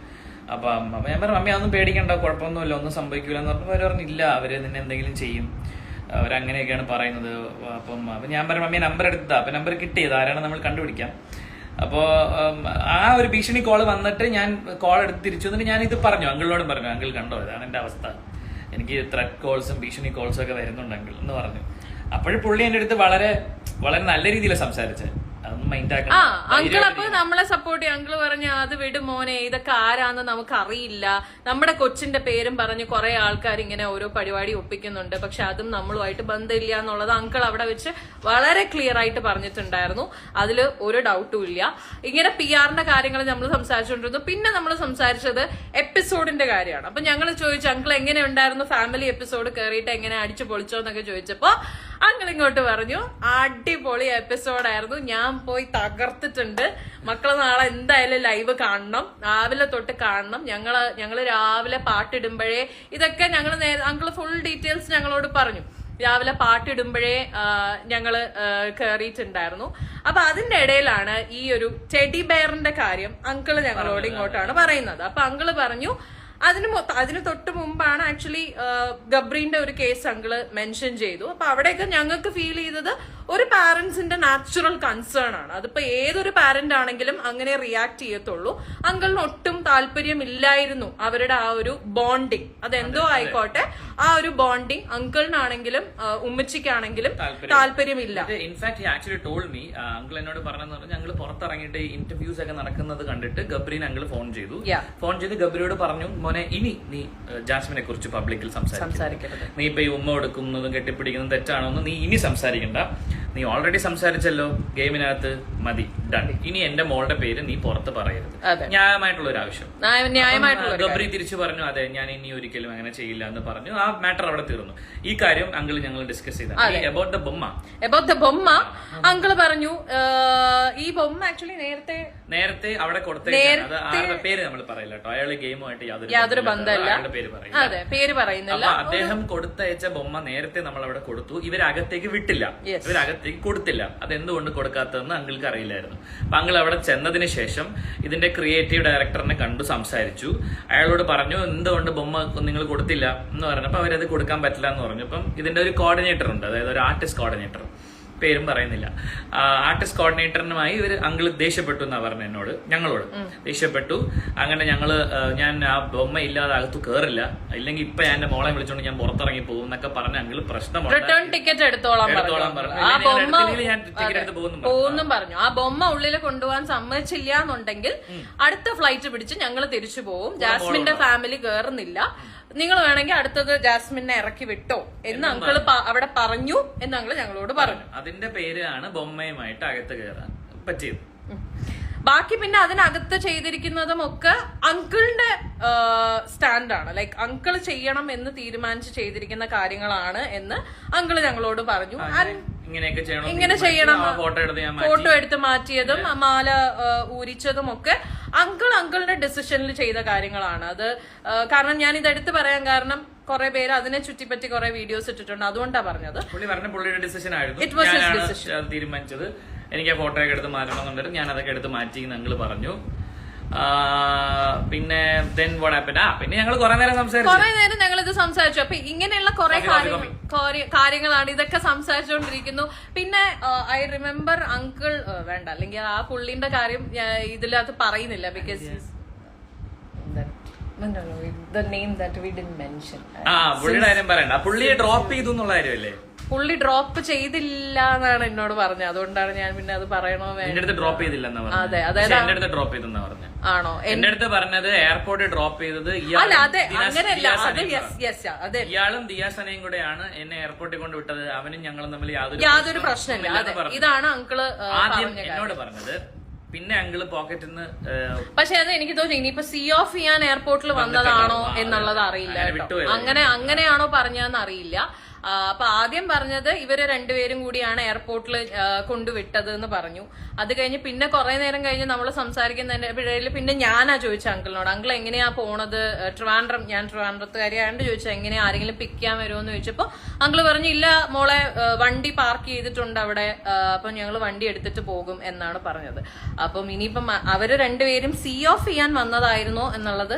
അപ്പൊ ഞാൻ പറഞ്ഞു മമ്മി അതൊന്നും പേടിക്കണ്ട, കുഴപ്പമൊന്നുമില്ല, ഒന്നും സംഭവിക്കില്ല എന്ന് പറഞ്ഞപ്പോൾ അവർ പറഞ്ഞു ഇല്ല, അവര് നിന്നെ എന്തെങ്കിലും ചെയ്യും, അവരങ്ങനെയൊക്കെയാണ് പറയുന്നത്. അപ്പം ഞാൻ പറഞ്ഞു മമ്മി നമ്പർ എടുത്താ, അപ്പൊ നമ്പർ കിട്ടിയത് ആരാണ് നമ്മൾ കണ്ടുപിടിക്കാം. അപ്പോ ആ ഒരു ഭീഷണി കോള് വന്നിട്ട് ഞാൻ കോൾ എടുത്ത് തിരിച്ചു വന്നിട്ട് ഞാൻ ഇത് പറഞ്ഞു, അങ്കിളിനോടും പറഞ്ഞു, അങ്കിൾ കണ്ടോ ഇതാണ് എന്റെ അവസ്ഥ, എനിക്ക് ത്രെഡ് കോൾസും ഭീഷണി കോൾസും ഒക്കെ വരുന്നുണ്ട് അങ്കിൾ എന്ന് പറഞ്ഞു. അപ്പോഴും പുള്ളി എൻ്റെ അടുത്ത് വളരെ വളരെ നല്ല രീതിയിൽ സംസാരിച്ചത്, അതൊന്നും മൈൻഡ് ആ അങ്കിൾ അപ്പൊ നമ്മളെ സപ്പോർട്ട് ചെയ്യും. അങ്കിള് പറഞ്ഞു അത് വിടും മോനെ, ഇതൊക്കെ ആരാന്ന് നമുക്ക് അറിയില്ല, നമ്മുടെ കൊച്ചിന്റെ പേരും പറഞ്ഞ് കുറെ ആൾക്കാർ ഇങ്ങനെ ഓരോ പരിപാടി ഒപ്പിക്കുന്നുണ്ട്, പക്ഷെ അതും നമ്മളുമായിട്ട് ബന്ധമില്ല എന്നുള്ളത് അങ്കിൾ അവിടെ വെച്ച് വളരെ ക്ലിയർ ആയിട്ട് പറഞ്ഞിട്ടുണ്ടായിരുന്നു. അതില് ഒരു ഡൗട്ടും ഇല്ല. ഇങ്ങനെ PR-ന്റെ കാര്യങ്ങൾ നമ്മൾ സംസാരിച്ചുകൊണ്ടിരുന്നു. പിന്നെ നമ്മൾ സംസാരിച്ചത് എപ്പിസോഡിന്റെ കാര്യമാണ്. അപ്പൊ ഞങ്ങൾ ചോദിച്ചു അങ്കിൾ എങ്ങനെ ഉണ്ടായിരുന്നു ഫാമിലി എപ്പിസോഡ് കയറിയിട്ട് എങ്ങനെ അടിച്ചു പൊളിച്ചോ എന്നൊക്കെ ചോദിച്ചപ്പോ അങ്കിൾ ഇങ്ങോട്ട് പറഞ്ഞു അടിപൊളി എപ്പിസോഡായിരുന്നു, ഞാൻ പോയി തകർത്തിട്ടുണ്ട്, മക്കള് നാളെ എന്തായാലും ലൈവ് കാണണം, രാവിലെ തൊട്ട് കാണണം. ഞങ്ങള് രാവിലെ പാട്ടിടുമ്പോഴേ ഇതൊക്കെ ഞങ്ങൾ അങ്കിള് ഫുൾ ഡീറ്റെയിൽസ് ഞങ്ങളോട് പറഞ്ഞു. രാവിലെ പാട്ടിടുമ്പോഴേ ഞങ്ങള് കേറിയിട്ടുണ്ടായിരുന്നു. അപ്പൊ അതിന്റെ ഇടയിലാണ് ഈ ഒരു ടെഡി ബെയറിന്റെ കാര്യം അങ്കിള് ഞങ്ങളോട് ഇങ്ങോട്ടാണ് പറയുന്നത്. അപ്പൊ അങ്കിള് പറഞ്ഞു അതിന് തൊട്ട് മുമ്പാണ് ആക്ച്വലി ഗബ്രീന്റെ ഒരു കേസ് അങ്കിള് മെൻഷൻ ചെയ്തു. അപ്പൊ അവിടെയൊക്കെ ഞങ്ങൾക്ക് ഫീൽ ചെയ്തത് ഒരു പാരന്റ്സിന്റെ നാച്ചുറൽ കൺസേൺ ആണ്. അതിപ്പോ ഏതൊരു പാരന്റ് ആണെങ്കിലും അങ്ങനെ റിയാക്ട് ചെയ്യത്തുള്ളൂ. അങ്കിളിന് ഒട്ടും താല്പര്യമില്ലായിരുന്നു അവരുടെ ആ ഒരു ബോണ്ടിങ്, അതെന്തോ ആയിക്കോട്ടെ, ആ ഒരു ബോണ്ടിങ് അങ്കിളിനാണെങ്കിലും ഉമ്മച്ചിക്കാണെങ്കിലും താല്പര്യമില്ല. In fact actually told me, uncle എന്നോട് പറഞ്ഞെന്ന് പറഞ്ഞാൽ ഞങ്ങൾ പുറത്തിറങ്ങിയിട്ട് ഇന്റർവ്യൂസ് ഒക്കെ നടക്കുന്നത് കണ്ടിട്ട് ഗബ്രീൻ അങ്കിൾ ഫോൺ ചെയ്ത് ഗബ്രിയോട് പറഞ്ഞു മോനെ ഇനി നീ ജാസ്മിനെ കുറിച്ച് പബ്ലിക്കിൽ സംസാരിക്കരുത്, നീ ഇപ്പൊ ഈ ഉമ്മ കൊടുക്കുന്നതും കെട്ടിപ്പിടിക്കുന്നതും തെറ്റാണോ എന്ന് നീ ഇനി സംസാരിക്കണ്ട, നീ ഓൾറെഡി സംസാരിച്ചല്ലോ ഗെയിമിനകത്ത്, മതി, ഡൺ, ഇനി എന്റെ മോളുടെ പേര് നീ പുറത്ത് പറയരുത്. ന്യായമായിട്ടുള്ള ഒരു ആവശ്യം. ഗബ്രി തിരിച്ചു പറഞ്ഞു അതെ ഞാൻ ഇനി ഒരിക്കലും അങ്ങനെ ചെയ്യില്ല എന്ന് പറഞ്ഞു. ആ മാറ്റർ അവിടെ തീർന്നു. ഈ കാര്യം അങ്കിൾ ഞങ്ങൾ ഡിസ്കസ് ചെയ്തു. അബൌട്ട് ദ ബൊമ്മ അങ്കിള് പറഞ്ഞു ഈ ബൊമ്മ ആക്ച്വലി നേരത്തെ അവിടെ കൊടുത്ത പേര് നമ്മൾ പറയില്ല കേട്ടോ, അയാള് ഗെയിമുമായിട്ട് യാതൊരു ബന്ധമില്ല, പേര് പറയുന്നില്ല. അദ്ദേഹം കൊടുത്തയച്ച ബൊമ്മ നേരത്തെ നമ്മൾ അവിടെ കൊടുത്തു, ഇവരകത്തേക്ക് വിട്ടില്ല, ഇവരകത്തേക്ക് കൊടുത്തില്ല. അതെന്തുകൊണ്ട് കൊടുക്കാത്തതെന്ന് അങ്കിൾക്ക് അറിയില്ലായിരുന്നു. അപ്പൊ അങ്കിൾ അവിടെ ചെന്നതിന് ശേഷം ഇതിന്റെ ക്രിയേറ്റീവ് ഡയറക്ടറിനെ കണ്ടു സംസാരിച്ചു. അയാളോട് പറഞ്ഞു എന്തുകൊണ്ട് ബൊമ്മ നിങ്ങൾ കൊടുത്തില്ല എന്ന് പറഞ്ഞപ്പോ അവരത് കൊടുക്കാൻ പറ്റില്ല എന്ന് പറഞ്ഞു. അപ്പം ഇതിന്റെ ഒരു കോർഡിനേറ്റർ ഉണ്ട്, അതായത് ഒരു ആർട്ടിസ്റ്റ് കോർഡിനേറ്റർ, പേരും പറയുന്നില്ല, ആർട്ടിസ്റ്റ് കോർഡിനേറ്ററിനുമായി ഇവർ അങ്കിള് ദേഷ്യപ്പെട്ടു എന്നാ പറഞ്ഞു ഞങ്ങളോട് ദേഷ്യപ്പെട്ടു. അങ്ങനെ ഞാൻ ആ ബൊമ്മ ഇല്ലാതെ അകത്ത് കയറില്ല, ഇല്ലെങ്കിൽ ഇപ്പൊ എന്റെ മോളെ വിളിച്ചോണ്ട് ഞാൻ പുറത്തിറങ്ങി പോകും എന്നൊക്കെ പറഞ്ഞ അങ്കിള് പ്രശ്നമാണ്, റിട്ടേൺ ടിക്കറ്റ് എടുത്തോളാം പറഞ്ഞു. ആ ബൊമ്മ ഉള്ളിൽ കൊണ്ടുപോകാൻ സമ്മതിച്ചില്ല എന്നുണ്ടെങ്കിൽ അടുത്ത ഫ്ലൈറ്റ് പിടിച്ച് ഞങ്ങൾ തിരിച്ചു പോകും, ജാസ്മിന്റെ ഫാമിലി കയറുന്നില്ല, നിങ്ങൾ വേണമെങ്കിൽ അടുത്തത് ജാസ്മിനെ ഇറക്കി വിട്ടോ എന്ന് അങ്കിള് അവിടെ പറഞ്ഞു എന്ന് അങ്കിള് ഞങ്ങളോട് പറഞ്ഞു. അതിന്റെ പേരാണ് ബൊമ്മയുമായിട്ട് അകത്ത് കയറാൻ പറ്റിയത്. ബാക്കി പിന്നെ അതിനകത്ത് ചെയ്തിരിക്കുന്നതും ഒക്കെ അങ്കിളിന്റെ സ്റ്റാൻഡാണ്, ലൈക്ക് അങ്കിള് ചെയ്യണം എന്ന് തീരുമാനിച്ച് ചെയ്തിരിക്കുന്ന കാര്യങ്ങളാണ് എന്ന് അങ്കിള് ഞങ്ങളോട് പറഞ്ഞു. ഇങ്ങനെ ചെയ്യണം, ഫോട്ടോ എടുത്ത് മാറ്റിയതും മാല ഊരിച്ചതും ഒക്കെ അങ്കിളിന്റെ ഡിസിഷനിൽ ചെയ്ത കാര്യങ്ങളാണ്. അത് കാരണം ഞാൻ ഇത് എടുത്ത് പറയാൻ കാരണം കുറെ പേര് അതിനെ ചുറ്റിപ്പറ്റി കുറെ വീഡിയോസ് ഇട്ടിട്ടുണ്ട്, അതുകൊണ്ടാ പറഞ്ഞത്. പുള്ളിയുടെ ഡിസിഷൻ ആയിരുന്നു, തീരുമാനിച്ചത് എനിക്ക് ആ ഫോട്ടോ ഒക്കെ എടുത്ത് മാറ്റണം എന്നുണ്ടെങ്കിൽ ഞാൻ അതൊക്കെ എടുത്ത് മാറ്റി അങ്കിള് പറഞ്ഞു. പിന്നെ പിന്നെ ഞങ്ങൾ കുറെ നേരം ഞങ്ങൾ ഇത് സംസാരിച്ചു. അപ്പൊ ഇങ്ങനെയുള്ള കുറെ കാര്യങ്ങളാണ്, ഇതൊക്കെ സംസാരിച്ചുകൊണ്ടിരിക്കുന്നു. പിന്നെ ഐ റിമെമ്പർ അങ്കിൾ വേണ്ട, അല്ലെങ്കിൽ ആ പുള്ളിന്റെ കാര്യം ഇതിലകത്ത് പറയുന്നില്ല, ബിക്കോസ് പുള്ളിയുടെ കാര്യം പറയണ്ട, പുള്ളിയെ ഡ്രോപ്പ് ചെയ്തു എന്നുള്ള കാര്യമല്ലേ. പുള്ളി ഡ്രോപ്പ് ചെയ്തില്ല എന്നാണ് എന്നോട് പറഞ്ഞത്, അതുകൊണ്ടാണ് ഞാൻ പിന്നെ അത് പറയണോ വേണ്ട. ഡ്രോപ്പ് ചെയ്തില്ല. അതെ, അതായത് എന്റെ അടുത്ത് ഡ്രോപ്പ് ചെയ്തെന്നാ പറഞ്ഞത്. ആണോ? എന്റെ അടുത്ത് പറഞ്ഞത് എയർപോർട്ടിൽ ഡ്രോപ്പ് ചെയ്തത് ഇയാളും ദിയാസനയും കൂടെയാണ് എന്നെ എയർപോർട്ടിൽ കൊണ്ട് വിട്ടത്, അവനും ഞങ്ങളും തമ്മിൽ യാതൊരു പ്രശ്നമില്ല. ഇതാണ് അങ്കിള് ആദ്യം എന്നോട് പറഞ്ഞത്. പിന്നെ അങ്കിള് പോക്കറ്റിൽ നിന്ന്, പക്ഷെ അത് എനിക്ക് തോന്നി ഇനിയിപ്പോ സീ ഓഫ് ചെയ്യാൻ എയർപോർട്ടിൽ വന്നതാണോ എന്നുള്ളത് അറിയില്ല കേട്ടോ. അങ്ങനെയാണോ പറഞ്ഞതെന്ന് അറിയില്ല. അപ്പൊ ആദ്യം പറഞ്ഞത് ഇവര് രണ്ടുപേരും കൂടിയാണ് എയർപോർട്ടിൽ കൊണ്ടുവിട്ടത് എന്ന് പറഞ്ഞു. അത് കഴിഞ്ഞ് പിന്നെ കുറെ നേരം കഴിഞ്ഞ് നമ്മൾ സംസാരിക്കുന്നതിന്റെ ഇടയിൽ പിന്നെ ഞാനാ ചോദിച്ച അങ്കിളിനോട്, അങ്കിൾ എങ്ങനെയാ പോണത് ട്രിവാൻഡ്രം, ഞാൻ ട്രിവാൻഡ്രത്തുകാരിയാണ്ട് ചോദിച്ചു എങ്ങനെയാ ആരെങ്കിലും പിക്ക് ചെയ്യാൻ വരുമോ എന്ന് ചോദിച്ചപ്പോ അങ്കിള് പറഞ്ഞു ഇല്ല മോളെ വണ്ടി പാർക്ക് ചെയ്തിട്ടുണ്ട് അവിടെ, അപ്പൊ ഞങ്ങൾ വണ്ടി എടുത്തിട്ട് പോകും എന്നാണ് പറഞ്ഞത്. അപ്പം ഇനിയിപ്പം അവര് രണ്ടുപേരും സീ ഓഫ് ചെയ്യാൻ വന്നതായിരുന്നോ എന്നുള്ളത്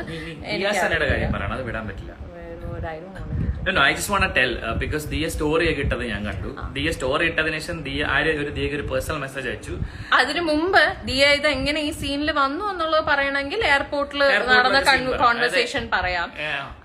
No, I just want to tell because Diya story ഒക്കെ ഇട്ടത് ഞാൻ കണ്ടു. ദിയ സ്റ്റോറി ഇട്ടതിന് ശേഷം ദിയക്ക് ഒരു പേഴ്സണൽ മെസ്സേജ് അയച്ചു. അതിനു മുമ്പ് ദിയ ഇത് എങ്ങനെ ഈ സീനിൽ വന്നു എന്നുള്ളത് പറയണമെങ്കിൽ എയർപോർട്ടിൽ നടന്ന കോൺവെർസേഷൻ പറയാം.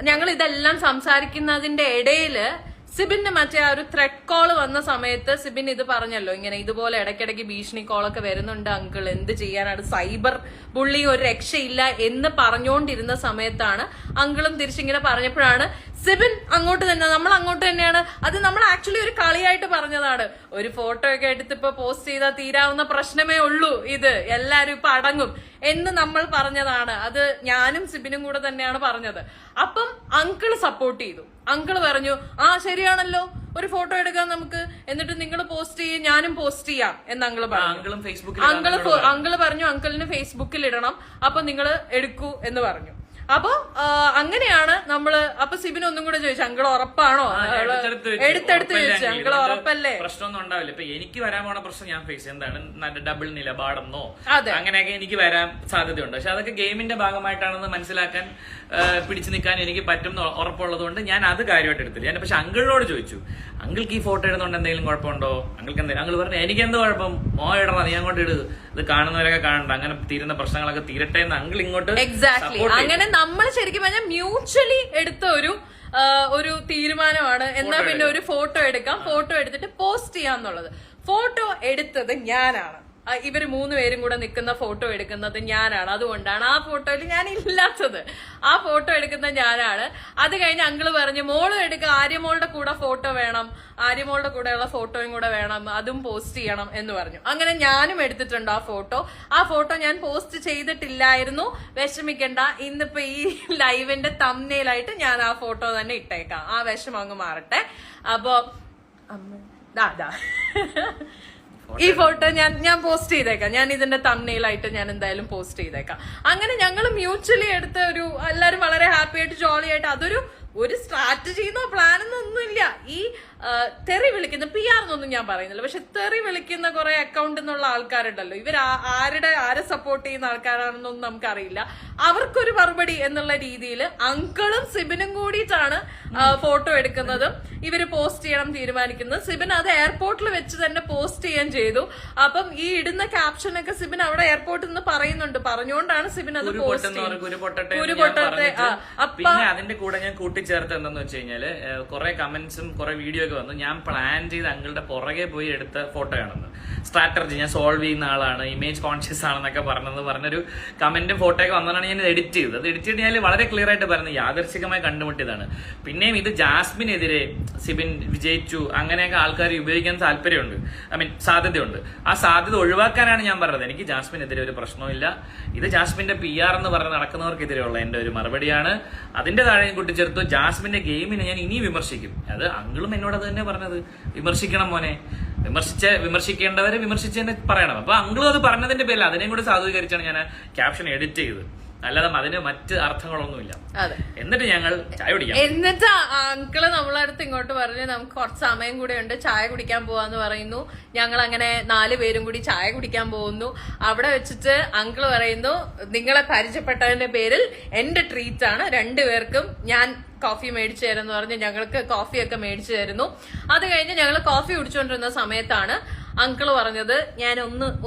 ഞങ്ങൾ ഇതെല്ലാം സംസാരിക്കുന്നതിന്റെ ഇടയില് സിബിന് മറ്റേ ആ ഒരു ത്രെഡ് കോൾ വന്ന സമയത്ത് സിബിൻ ഇത് പറഞ്ഞല്ലോ, ഇങ്ങനെ ഇതുപോലെ ഇടയ്ക്കിടയ്ക്ക് ഭീഷണി കോളൊക്കെ വരുന്നുണ്ട് അങ്കിൾ, എന്ത് ചെയ്യാനാണ്, സൈബർ ബുള്ളിങ് ഒരു രക്ഷയില്ല എന്ന് പറഞ്ഞുകൊണ്ടിരുന്ന സമയത്താണ് അങ്കിളും തിരിച്ചിങ്ങനെ പറഞ്ഞപ്പോഴാണ് സിബിൻ അങ്ങോട്ട് തന്നെ, നമ്മൾ അങ്ങോട്ട് തന്നെയാണ്, അത് നമ്മൾ ആക്ച്വലി ഒരു കളിയായിട്ട് പറഞ്ഞതാണ്. ഒരു ഫോട്ടോ ഒക്കെ എടുത്ത് ഇപ്പൊ പോസ്റ്റ് ചെയ്താൽ തീരാവുന്ന പ്രശ്നമേ ഉള്ളൂ, ഇത് എല്ലാരും ഇപ്പൊ അടങ്ങും എന്ന് നമ്മൾ പറഞ്ഞതാണ്. അത് ഞാനും സിബിനും കൂടെ തന്നെയാണ് പറഞ്ഞത്. അപ്പം അങ്കിള് സപ്പോർട്ട് ചെയ്തു. അങ്കിള് പറഞ്ഞു ആ ശരിയാണല്ലോ, ഒരു ഫോട്ടോ എടുക്കാം നമുക്ക്, എന്നിട്ട് നിങ്ങൾ പോസ്റ്റ് ചെയ്യും ഞാനും പോസ്റ്റ് ചെയ്യാം എന്ന് അങ്കിള് പറഞ്ഞു. അങ്കിള് പറഞ്ഞു അങ്കിളിന് ഫേസ്ബുക്കിൽ ഇടണം, അപ്പൊ നിങ്ങൾ എടുക്കൂ എന്ന് പറഞ്ഞു. അപ്പൊ അങ്ങനെയാണ് നമ്മള്. അപ്പൊ സിബിൻ ഒന്നും കൂടെ ചോദിച്ചു അങ്കിൾ ഉറപ്പാണോ, എടുത്തെടുത്ത് ചോദിച്ചു അങ്കിൾ ഉറപ്പല്ലേ, പ്രശ്നമൊന്നും ഉണ്ടാവില്ല. ഇപ്പൊ എനിക്ക് വരാൻ പോണ പ്രശ്നം ഞാൻ ഫേസ് എന്താണ്, ഡബിൾ നിലപാടെന്നോ അങ്ങനെയൊക്കെ എനിക്ക് വരാൻ സാധ്യതയുണ്ട്. പക്ഷെ അതൊക്കെ ഗെയിമിന്റെ ഭാഗമായിട്ടാണെന്ന് മനസ്സിലാക്കാൻ പിടിച്ചു നിൽക്കാൻ എനിക്ക് പറ്റും ഉറപ്പുള്ളത് കൊണ്ട് ഞാൻ അത് കാര്യമായിട്ട് എടുത്തില്ല. ഞാൻ പക്ഷെ അങ്കിളിനോട് ചോദിച്ചു, അങ്കിൾക്ക് ഈ ഫോട്ടോ ഇടുന്നോണ്ട് എന്തെങ്കിലും കുഴപ്പമുണ്ടോ, അങ്കിൾക്ക് എന്തെങ്കിലും. അങ്കിൾ പറഞ്ഞു എനിക്ക് എന്ത് കുഴപ്പം, ഇടണം, നീ അങ്ങോട്ട് ഇട്, ഇത് കാണുന്നവരൊക്കെ കാണണ്ട, അങ്ങനെ തീരുന്ന പ്രശ്നങ്ങളൊക്കെ തീരട്ടെ എന്ന് അങ്കിൾ ഇങ്ങോട്ട്. എക്സാക്ട്ലി അങ്ങനെ നമ്മൾ ശരിക്കും പറഞ്ഞാൽ മ്യൂച്വലി എടുത്ത ഒരു തീരുമാനമാണ്. എന്നാ പിന്നെ ഒരു ഫോട്ടോ എടുക്കാം, ഫോട്ടോ എടുത്തിട്ട് പോസ്റ്റ് ചെയ്യാന്നുള്ളത്. ഫോട്ടോ എടുത്തത് ഞാനാണ്, ഇവര് 3 പേരും കൂടെ നിൽക്കുന്ന ഫോട്ടോ എടുക്കുന്നത് ഞാനാണ്. അതുകൊണ്ടാണ് ആ ഫോട്ടോയിൽ ഞാൻ ഇല്ലാത്തത്. ആ ഫോട്ടോ എടുക്കുന്നത് ഞാനാണ്. അത് കഴിഞ്ഞ് അങ്കിള് പറഞ്ഞു മോള് എടുക്കുക, ആര്യമോളുടെ കൂടെ ഫോട്ടോ വേണം, ആര്യമോളുടെ കൂടെയുള്ള ഫോട്ടോയും കൂടെ വേണം, അതും പോസ്റ്റ് ചെയ്യണം എന്ന് പറഞ്ഞു. അങ്ങനെ ഞാനും എടുത്തിട്ടുണ്ട് ആ ഫോട്ടോ. ആ ഫോട്ടോ ഞാൻ പോസ്റ്റ് ചെയ്തിട്ടില്ലായിരുന്നു, വിഷമിക്കണ്ട, ഇന്നിപ്പോ ഈ ലൈവിന്റെ തംബ്നെയിലായിട്ട് ഞാൻ ആ ഫോട്ടോ തന്നെ ഇട്ടേക്കാം, ആ വിഷമം അങ്ങ് മാറട്ടെ. അപ്പൊ ഈ ഫോട്ടോ ഞാൻ പോസ്റ്റ് ചെയ്തേക്കാം, ഞാൻ ഇതിന്റെ തംബ്നെയിലായിട്ട് ഞാൻ എന്തായാലും പോസ്റ്റ് ചെയ്തേക്കാം. അങ്ങനെ ഞങ്ങൾ മ്യൂച്വലി എടുത്ത ഒരു, എല്ലാരും വളരെ ഹാപ്പി ആയിട്ട് ജോളി ആയിട്ട്, ഒരു സ്ട്രാറ്റജിന്നോ പ്ലാനൊന്നും ഒന്നുമില്ല. ഈ തെറി വിളിക്കുന്ന PR എന്നൊന്നും ഞാൻ പറയുന്നില്ല, പക്ഷെ തെറി വിളിക്കുന്ന കുറെ അക്കൗണ്ട് എന്നുള്ള ആൾക്കാരുണ്ടല്ലോ, ഇവർ ആരെ സപ്പോർട്ട് ചെയ്യുന്ന ആൾക്കാരാണെന്നൊന്നും നമുക്കറിയില്ല. അവർക്കൊരു മറുപടി എന്നുള്ള രീതിയിൽ അങ്കിളും സിബിനും കൂടിയിട്ടാണ് ഫോട്ടോ എടുക്കുന്നതും ഇവര് പോസ്റ്റ് ചെയ്യണം തീരുമാനിക്കുന്നത്. സിബിൻ അത് എയർപോർട്ടിൽ വെച്ച് തന്നെ പോസ്റ്റ് ചെയ്യാൻ ചെയ്തു. അപ്പം ഈ ഇടുന്ന ക്യാപ്ഷനൊക്കെ സിബിൻ അവിടെ എയർപോർട്ടിൽ നിന്ന് പറയുന്നുണ്ട്, പറഞ്ഞുകൊണ്ടാണ് സിബിൻ അത് പോസ്റ്റ് ചെയ്യുന്നത്. പിന്നെ അതിന്റെ കൂടെ ഞാൻ കൂട്ടിച്ചേർത്ത് എന്താന്ന് വെച്ച് കഴിഞ്ഞാല് കുറെ കമന്റ്സും കുറെ വീഡിയോ ഒക്കെ വന്നു. ഞാൻ പ്ലാൻ ചെയ്ത് അങ്കിളുടെ പുറകെ പോയി എടുത്ത ഫോട്ടോയാണെന്ന്, സ്ട്രാറ്റജി ഞാൻ സോൾവ് ചെയ്യുന്ന ആളാണ്, ഇമേജ് കോൺഷ്യസ് ആണെന്നൊക്കെ പറഞ്ഞൊരു കമന്റും ഫോട്ടോ ഒക്കെ വന്നതാണ് ഞാൻ എഡിറ്റ് ചെയ്തത്. അത് എഡിറ്റ് ചെയ്ത് ഞാൻ വളരെ ക്ലിയർ ആയിട്ട് പറയുന്നത് യാദർശികമായി കണ്ടുമുട്ടിയതാണ്. പിന്നെയും ഇത് ജാസ്മിനെതിരെ സിബിൻ വിജയിച്ചു അങ്ങനെയൊക്കെ ആൾക്കാർ ഉപയോഗിക്കാൻ താല്പര്യമുണ്ട്, സാധ്യതയുണ്ട്. ആ സാധ്യത ഒഴിവാക്കാനാണ് ഞാൻ പറഞ്ഞത്. എനിക്ക് ജാസ്മിനെതിരെ ഒരു പ്രശ്നമില്ല. ഇത് ജാസ്മിന്റെ PR എന്ന് പറഞ്ഞ് നടക്കുന്നവർക്കെതിരെയുള്ള എന്റെ ഒരു മറുപടിയാണ്. അതിന്റെ താഴെ കൂട്ടിച്ചേർത്തു ജാസ്മിന്റെ ഗെയിമിനെ ഞാൻ ഇനി വിമർശിക്കും. അത് അങ്കിളും എന്നോട് അത് തന്നെ പറഞ്ഞത്, വിമർശിക്കണം മോനെ, വിമർശിക്കേണ്ടവരെ വിമർശിച്ചെന്നെ പറയണം. അപ്പൊ അങ്കിളും അത് പറഞ്ഞതിന്റെ പേരിൽ അതിനെയും കൂടെ സാധൂകരിച്ചാണ് ഞാൻ ക്യാപ്ഷൻ എഡിറ്റ് ചെയ്തത്. അല്ലാതെ അതിന് മറ്റ് അർത്ഥങ്ങളൊന്നുമില്ല. എന്നിട്ട് ഞങ്ങൾ ചായ കുടിക്കാം. എന്നിട്ട് അങ്കിള് നമ്മളടുത്ത് ഇങ്ങോട്ട് പറഞ്ഞു നമുക്ക് കുറച്ച് സമയം കൂടെ ഉണ്ട്, ചായ കുടിക്കാൻ പോവാന്ന് പറയുന്നു. ഞങ്ങൾ അങ്ങനെ 4 പേരും കൂടി ചായ കുടിക്കാൻ പോകുന്നു. അവിടെ വെച്ചിട്ട് അങ്കിള് പറയുന്നു നിങ്ങളെ പരിചയപ്പെട്ടതിന്റെ പേരിൽ എന്റെ ട്രീറ്റ് ആണ്, 2 പേർക്കും ഞാൻ കോഫി മേടിച്ചു തരുമെന്ന് പറഞ്ഞ് ഞങ്ങൾക്ക് കോഫിയൊക്കെ മേടിച്ചു തരുന്നു. അത് കഴിഞ്ഞ് ഞങ്ങൾ കോഫി കുടിച്ചുകൊണ്ടിരുന്ന സമയത്താണ് അങ്കിള് പറഞ്ഞത് ഞാൻ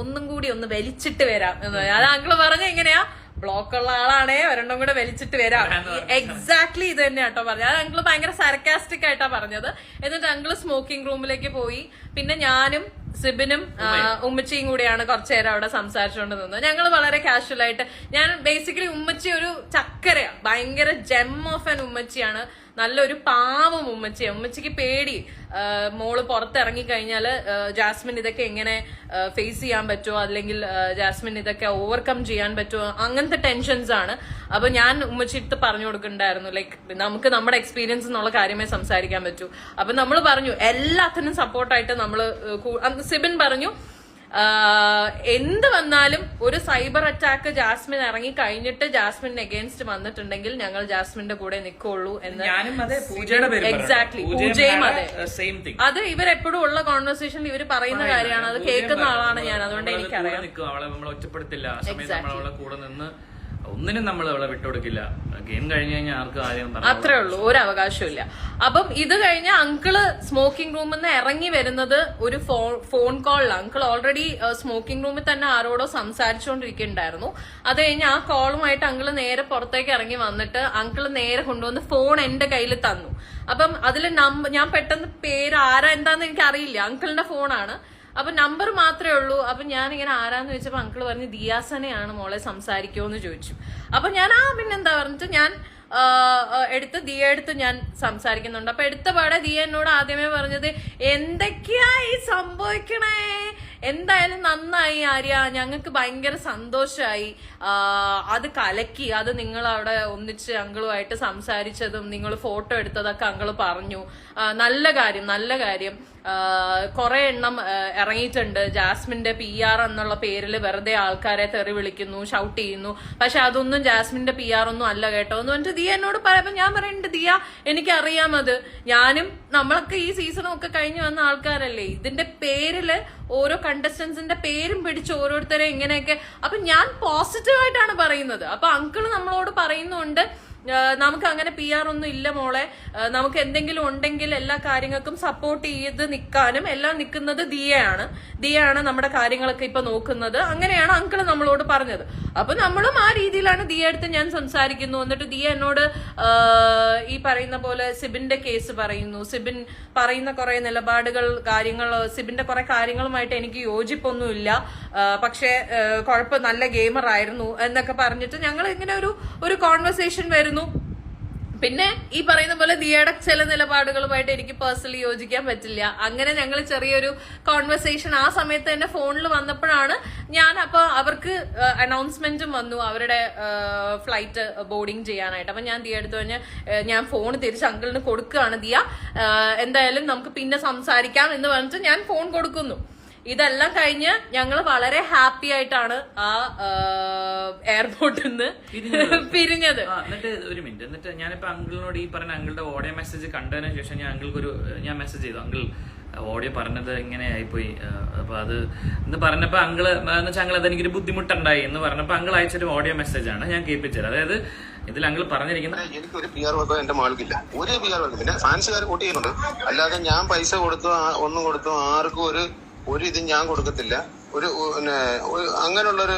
ഒന്നും കൂടി ഒന്ന് വലിച്ചിട്ട് വരാം എന്ന് പറഞ്ഞു. അത് അങ്കിള് പറഞ്ഞ എങ്ങനെയാ, ബ്ലോക്കുള്ള ആളാണേ, ഒരെണ്ണം കൂടെ വലിച്ചിട്ട് വരാം. എക്സാക്ട്ലി ഇത് തന്നെ കേട്ടോ പറഞ്ഞത്. അത് അങ്കിള് ഭയങ്കര സാർക്കാസ്റ്റിക് ആയിട്ടാ പറഞ്ഞത്. എന്നിട്ട് അങ്കിള് സ്മോക്കിംഗ് റൂമിലേക്ക് പോയി. പിന്നെ ഞാനും സിബിനും ഉമ്മച്ചിയും കൂടിയാണ് കുറച്ചേരം അവിടെ സംസാരിച്ചുകൊണ്ട് നിന്നത്. ഞങ്ങൾ വളരെ കാഷ്വൽ ആയിട്ട്, ഞാൻ ബേസിക്കലി ഉമ്മച്ചി ഒരു ചക്കരയാ, ഭയങ്കര ജെം ഓഫ് ആൻ ഉമ്മച്ചിയാണ്, നല്ലൊരു പാവം ഉമ്മച്ചിയാ. ഉമ്മച്ചിക്ക് പേടി മോള് പുറത്തിറങ്ങി കഴിഞ്ഞാല് ജാസ്മിൻ ഇതൊക്കെ എങ്ങനെ ഫേസ് ചെയ്യാൻ പറ്റുമോ, അല്ലെങ്കിൽ ജാസ്മിൻ ഇതൊക്കെ ഓവർകം ചെയ്യാൻ പറ്റുമോ, അങ്ങനത്തെ ടെൻഷൻസ് ആണ്. അപ്പൊ ഞാൻ ഉമ്മച്ചിട്ട് പറഞ്ഞു കൊടുക്കണ്ടായിരുന്നു, ലൈക്ക് നമുക്ക് നമ്മുടെ എക്സ്പീരിയൻസ് എന്നുള്ള കാര്യമേ സംസാരിക്കാൻ പറ്റൂ. അപ്പൊ നമ്മൾ പറഞ്ഞു എല്ലാത്തിനും സപ്പോർട്ടായിട്ട് നമ്മള്. സിബിൻ പറഞ്ഞു എന്ത് വന്നാലും ഒരു സൈബർ അറ്റാക്ക് ജാസ്മിൻ ഇറങ്ങി കഴിഞ്ഞിട്ട് ജാസ്മിൻ അഗേൻസ്റ്റ് വന്നിട്ടുണ്ടെങ്കിൽ ഞങ്ങൾ ജാസ്മിന്റെ കൂടെ നിൽക്കുള്ളൂ എന്ന്. എക്സാക്ട്ലി, പൂജയും അതെ. അത് ഇവരെപ്പോഴും ഉള്ള കോൺവെർസേഷനിൽ ഇവർ പറയുന്ന കാര്യമാണ്, അത് കേൾക്കുന്ന ആളാണ് ഞാൻ, അതുകൊണ്ട് എനിക്കറിയാം. ഒറ്റപ്പെടുത്തില്ല, കൂടെ നിന്ന് ഒന്നിനും നമ്മൾ അവളെ വിട്ടുകൊടുക്കില്ല. ഗെയിം കഴിഞ്ഞു കഴിഞ്ഞാൽ ആർക്കും ആരെയും അത്രേ ഉള്ളൂ, ഒരു അവകാശമില്ല. അപ്പം ഇത് കഴിഞ്ഞ അങ്കിള് സ്മോക്കിംഗ് റൂമിൽ നിന്ന് ഇറങ്ങി വരുന്നത് ഒരു ഫോൺ കോളിലാണ്. അങ്കിൾ ഓൾറെഡി സ്മോക്കിംഗ് റൂമിൽ തന്നെ ആരോടോ സംസാരിച്ചുകൊണ്ടിരിക്കുന്നുണ്ടായിരുന്നു. അത് കഴിഞ്ഞ് ആ കോളുമായിട്ട് അങ്കിള് നേരെ പുറത്തേക്ക് ഇറങ്ങി വന്നിട്ട് അങ്കിള് നേരെ കൊണ്ടുവന്ന് ഫോൺ എന്റെ കയ്യിൽ തന്നു. അപ്പം അതിൽ ഞാൻ പെട്ടെന്ന് പേര് ആരാ എന്താന്ന് എനിക്ക് അറിയില്ല, അങ്കിളിന്റെ ഫോണാണ്. അപ്പൊ നമ്പർ മാത്രമേ ഉള്ളൂ. അപ്പൊ ഞാൻ ഇങ്ങനെ ആരാന്ന് ചോദിച്ചപ്പോ അങ്കിള് പറഞ്ഞു ദിയാസനെയാണ് മോളെ സംസാരിക്കുമോന്ന് ചോദിച്ചു. അപ്പൊ ഞാൻ പിന്നെന്താ പറഞ്ഞിട്ട് ഞാൻ ദിയ എടുത്ത് ഞാൻ സംസാരിക്കുന്നുണ്ട്. അപ്പൊ എടുത്ത പാടെ ദിയ എന്നോട് ആദ്യമേ പറഞ്ഞത് എന്തൊക്കെയാ ഈ സംഭവിക്കണേ, എന്തായാലും നന്നായി ആര്യ, ഞങ്ങൾക്ക് ഭയങ്കര സന്തോഷമായി, അത് കലക്കി, അത് നിങ്ങൾ അവിടെ ഒന്നിച്ച് അങ്കിളുമായിട്ട് സംസാരിച്ചതും നിങ്ങൾ ഫോട്ടോ എടുത്തതൊക്കെ അങ്കിള് പറഞ്ഞു, നല്ല കാര്യം നല്ല കാര്യം. കുറെ എണ്ണം ഇറങ്ങിയിട്ടുണ്ട് ജാസ്മിന്റെ PR എന്നുള്ള പേരിൽ വെറുതെ ആൾക്കാരെ തെറി വിളിക്കുന്നു, ഷൗട്ട് ചെയ്യുന്നു. പക്ഷെ അതൊന്നും ജാസ്മിന്റെ PR ഒന്നും അല്ല കേട്ടോ എന്ന് പറഞ്ഞിട്ട് ദിയ എന്നോട് പറയുമ്പോ ഞാൻ പറയുന്നുണ്ട് ദിയ എനിക്കറിയാം, അത് ഞാനും നമ്മളൊക്കെ ഈ സീസണും ഒക്കെ കഴിഞ്ഞു വന്ന ആൾക്കാരല്ലേ, ഇതിന്റെ പേരില് ഓരോ കണ്ടസ്റ്റൻസിന്റെ പേരും പിടിച്ച് ഓരോരുത്തരെ ഇങ്ങനെയൊക്കെ. അപ്പൊ ഞാൻ പോസിറ്റീവായിട്ടാണ് പറയുന്നത്. അപ്പൊ അങ്കിള് നമ്മളോട് പറയുന്നുണ്ട് നമുക്ക് അങ്ങനെ PR ഒന്നും ഇല്ല മോളെ, നമുക്ക് എന്തെങ്കിലും ഉണ്ടെങ്കിൽ എല്ലാ കാര്യങ്ങൾക്കും സപ്പോർട്ട് ചെയ്ത് നിൽക്കാനും എല്ലാം നിൽക്കുന്നത് ദിയയാണ് നമ്മുടെ കാര്യങ്ങളൊക്കെ ഇപ്പൊ നോക്കുന്നത്. അങ്ങനെയാണ് അങ്കിള് നമ്മളോട് പറഞ്ഞത്. അപ്പൊ നമ്മളും ആ രീതിയിലാണ് ദിയ അടുത്ത് ഞാൻ സംസാരിക്കുന്നു. എന്നിട്ട് ദിയ എന്നോട് ഈ പറയുന്ന പോലെ സിബിന്റെ കേസ് പറയുന്നു, സിബിൻ പറയുന്ന കുറെ നിലപാടുകൾ കാര്യങ്ങൾ, സിബിന്റെ കുറെ കാര്യങ്ങളുമായിട്ട് എനിക്ക് യോജിപ്പൊന്നുമില്ല, പക്ഷെ കുഴപ്പം നല്ല ഗെയിമർ ആയിരുന്നു എന്നൊക്കെ പറഞ്ഞിട്ട് ഞങ്ങൾ ഇങ്ങനെ ഒരു കോൺവെർസേഷൻ വരുന്നു. പിന്നെ ഈ പറയുന്ന പോലെ ദിയയുടെ ചില നിലപാടുകളുമായിട്ട് എനിക്ക് പേഴ്സണലി യോജിക്കാൻ പറ്റില്ല. അങ്ങനെ ഞങ്ങൾ ചെറിയൊരു കോൺവെർസേഷൻ ആ സമയത്ത് തന്നെ ഫോണിൽ വന്നപ്പോഴാണ് ഞാൻ അപ്പൊ അവർക്ക് അനൗൺസ്മെന്റും വന്നു അവരുടെ ഫ്ലൈറ്റ് ബോർഡിങ് ചെയ്യാനായിട്ട്. അപ്പൊ ഞാൻ ദിയ എടുത്തു കഴിഞ്ഞാൽ ഞാൻ ഫോൺ തിരിച്ച് അങ്കിളിന് കൊടുക്കുകയാണ്, ദിയ എന്തായാലും നമുക്ക് പിന്നെ സംസാരിക്കാം എന്ന് പറഞ്ഞിട്ട് ഞാൻ ഫോൺ കൊടുക്കുന്നു. ഇതെല്ലാം കഴിഞ്ഞ് ഞങ്ങൾ വളരെ ഹാപ്പി ആയിട്ടാണ് ആ എയർപോർട്ടിൽ നിന്ന് പിരിഞ്ഞത്. എന്നിട്ട് ഒരു മിനിറ്റ്, എന്നിട്ട് ഞാനിപ്പോ അങ്കിളിനോട് ഈ പറഞ്ഞ അങ്കിളുടെ ഓഡിയോ മെസ്സേജ് കണ്ടതിന് ശേഷം ഞാൻ അങ്കിൾക്ക് ഞാൻ മെസ്സേജ് ചെയ്തു, അങ്കിൾ ഓഡിയോ പറഞ്ഞത് ഇങ്ങനെ ആയിപ്പോയി, അപ്പൊ അത് എന്ന് പറഞ്ഞപ്പോ അങ്കിള് എന്ന് വെച്ചാൽ അങ്കിൾ അതെനിക്കൊരു ബുദ്ധിമുട്ടുണ്ടായി എന്ന് പറഞ്ഞപ്പോ അങ്കിൾ അയച്ചൊരു ഓഡിയോ മെസ്സേജ് ആണ് ഞാൻ കേൾപ്പിച്ചത്. അതായത് ഇതിൽ അങ്കിൾ പറഞ്ഞിരിക്കുന്നത് എനിക്കൊരു PR വർക്കോ എന്റെ മകൾക്കില്ല, ഒരു PR വർക്ക്. പിന്നെ ഫാൻസുകാർ കൂട്ടി ചെയ്യുന്നുണ്ട്, അല്ലാതെ ഞാൻ പൈസ കൊടുത്തു ഒന്നും കൊടുത്തു ആർക്കും ഒരു ഇത് ഞാൻ കൊടുക്കത്തില്ല. അങ്ങനെയുള്ളൊരു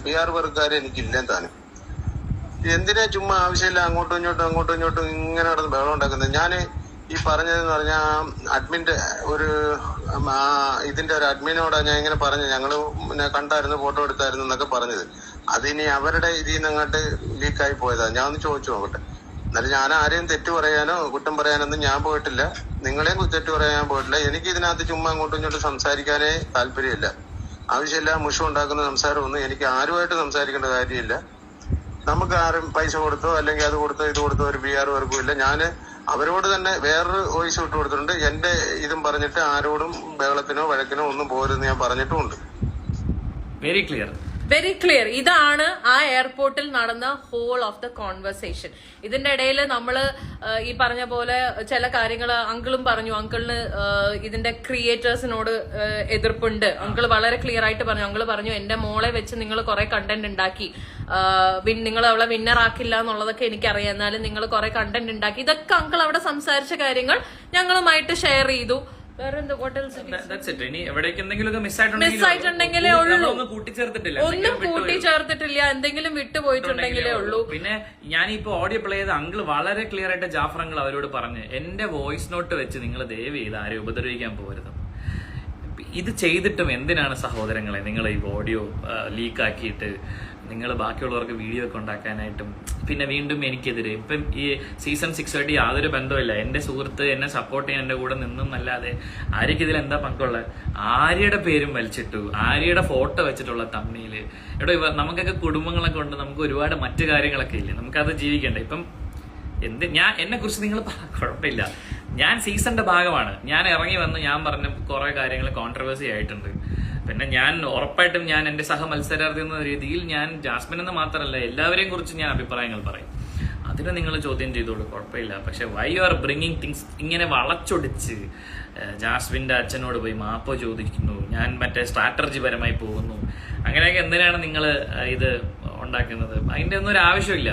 PR വർക്കാര് എനിക്കില്ല താനും. എന്തിനാ ചുമ്മാ ആവശ്യമില്ല അങ്ങോട്ടും ഇങ്ങോട്ടും ഇങ്ങനെ നടന്ന് ബഹളം ഉണ്ടാക്കുന്നത്. ഞാൻ ഈ പറഞ്ഞതെന്ന് പറഞ്ഞാൽ അഡ്മിന്റെ ഇതിന്റെ ഒരു അഡ്മിനോടാ ഞാൻ ഇങ്ങനെ പറഞ്ഞു, ഞങ്ങള് കണ്ടായിരുന്നു ഫോട്ടോ എടുത്തായിരുന്നു എന്നൊക്കെ പറഞ്ഞത്. അതിനി അവരുടെ ഇതിൽ നിന്ന് അങ്ങോട്ട് ലീക്കായി പോയതാ. ഞാൻ ഒന്ന് ചോദിച്ചു നോക്കട്ടെ. എന്നാലും ഞാൻ ആരെയും തെറ്റു പറയാനോ കുറ്റം പറയാനൊന്നും ഞാൻ പോയിട്ടില്ല, നിങ്ങളെയും തെറ്റു പറയാൻ പോയിട്ടില്ല. എനിക്ക് ഇതിനകത്ത് ചുമ്മാ അങ്ങോട്ടും ഇങ്ങോട്ടും സംസാരിക്കാനേ താല്പര്യമില്ല. ആവശ്യമില്ല മുഷം ഉണ്ടാക്കുന്ന സംസാരമൊന്നും എനിക്ക് ആരുമായിട്ട് സംസാരിക്കേണ്ട കാര്യമില്ല. നമുക്ക് ആരും പൈസ കൊടുത്തോ അല്ലെങ്കിൽ അത് കൊടുത്തോ ഇത് കൊടുത്തോ ഒരു PR വർക്കും ഇല്ല. ഞാൻ അവരോട് തന്നെ വേറൊരു വോയിസ് വിട്ട് കൊടുത്തിട്ടുണ്ട്. എന്റെ ഇതും പറഞ്ഞിട്ട് ആരോടും ബഹളത്തിനോ വഴക്കിനോ ഒന്നും പോരുന്ന് ഞാൻ പറഞ്ഞിട്ടുമുണ്ട്. Very clear. ഇതാണ് ആ എയർപോർട്ടിൽ നടന്ന ഹോൾ ഓഫ് ദ കോൺവെർസേഷൻ. ഇതിന്റെ ഇടയിൽ നമ്മള് ഈ പറഞ്ഞ പോലെ ചില കാര്യങ്ങൾ അങ്കിളും പറഞ്ഞു, അങ്കിളിന് ഇതിന്റെ ക്രിയേറ്റേഴ്സിനോട് എതിർപ്പുണ്ട്. അങ്കിള് വളരെ ക്ലിയർ ആയിട്ട് പറഞ്ഞു. അങ്കിള് പറഞ്ഞു എന്റെ മോളെ വെച്ച് നിങ്ങൾ കുറെ കണ്ടന്റ് ഉണ്ടാക്കി, നിങ്ങൾ അവളെ വിന്നർ ആക്കില്ല എന്നുള്ളതൊക്കെ എനിക്കറിയാം, എന്നാലും നിങ്ങൾ കുറെ കണ്ടന്റ് ഉണ്ടാക്കി. ഇതൊക്കെ അങ്കിൾ അവിടെ സംസാരിച്ച കാര്യങ്ങൾ ഞങ്ങളുമായിട്ട് ഷെയർ ചെയ്തു. മിസ്സായിട്ടുണ്ടെങ്കിലേ ഉള്ളൂ, ഒന്നും കൂട്ടിച്ചേർത്തിട്ടില്ല, എന്തെങ്കിലും വിട്ടുപോയിട്ടുണ്ടെങ്കിലേ ഉള്ളൂ. പിന്നെ ഞാനിപ്പോ ഓഡിയോ പ്ലേ ചെയ്ത അങ്കിൾ വളരെ ക്ലിയർ ആയിട്ട് ജാഫർ അങ്കിൾ അവരോട് പറഞ്ഞ് എന്റെ വോയിസ് നോട്ട് വെച്ച് നിങ്ങൾ ദയവ് ചെയ്ത് ആരെയും ഉപദ്രവിക്കാൻ പോകരുത്. ഇത് ചെയ്തിട്ടും എന്തിനാണ് സഹോദരങ്ങളെ നിങ്ങൾ ഈ ഓഡിയോ ലീക്കാക്കിയിട്ട് നിങ്ങൾ ബാക്കിയുള്ളവർക്ക് വീഡിയോ ഒക്കെ ഉണ്ടാക്കാനായിട്ടും പിന്നെ വീണ്ടും എനിക്കെതിരെ ഇപ്പം ഈ സീസൺ 6 ആയിട്ട് യാതൊരു ബന്ധമില്ല. എന്റെ സുഹൃത്ത് എന്നെ സപ്പോർട്ട് ചെയ്യാൻ എന്റെ കൂടെ നിന്നല്ലാതെ ആര്യക്ക് ഇതിൽ എന്താ പങ്കുള്ളത്? ആര്യയുടെ പേരും വലിച്ചിട്ടു, ആര്യയുടെ ഫോട്ടോ വെച്ചിട്ടുള്ള തമ്മില്. ഇവിടെ നമുക്കൊക്കെ കുടുംബങ്ങളൊക്കെ ഉണ്ട്, നമുക്ക് ഒരുപാട് മറ്റു കാര്യങ്ങളൊക്കെ ഇല്ലേ, നമുക്കത് ജീവിക്കണ്ടേ. ഇപ്പം ഞാൻ എന്നെ കുറിച്ച് നിങ്ങൾ കുഴപ്പമില്ല, ഞാൻ സീസണിന്റെ ഭാഗമാണ്. ഞാൻ ഇറങ്ങി വന്ന് ഞാൻ പറഞ്ഞ കുറെ കാര്യങ്ങൾ കോൺട്രവേഴ്സി ആയിട്ടുണ്ട്. പിന്നെ ഞാൻ ഉറപ്പായിട്ടും ഞാൻ എന്റെ സഹ മത്സരാർത്ഥി എന്ന രീതിയിൽ ഞാൻ ജാസ്മിൻ എന്ന് മാത്രമല്ല എല്ലാവരെയും കുറിച്ച് ഞാൻ അഭിപ്രായങ്ങൾ പറയും. അതിനെ നിങ്ങൾ ചോദ്യം ചെയ്തോളൂ, കുഴപ്പമില്ല. പക്ഷെ why you are bringing things ഇങ്ങനെ വളച്ചൊടിച്ച് ജാസ്മിന്റെ അച്ഛനോട് പോയി മാപ്പ് ചോദിക്കുന്നു, ഞാൻ മറ്റേ സ്ട്രാറ്റജി പരമായി പോകുന്നു, അങ്ങനെയൊക്കെ എന്തിനാണ് നിങ്ങൾ ഇത് ഉണ്ടാക്കുന്നത്. അതിന്റെ ഒന്നും ഒരു ആവശ്യമില്ല.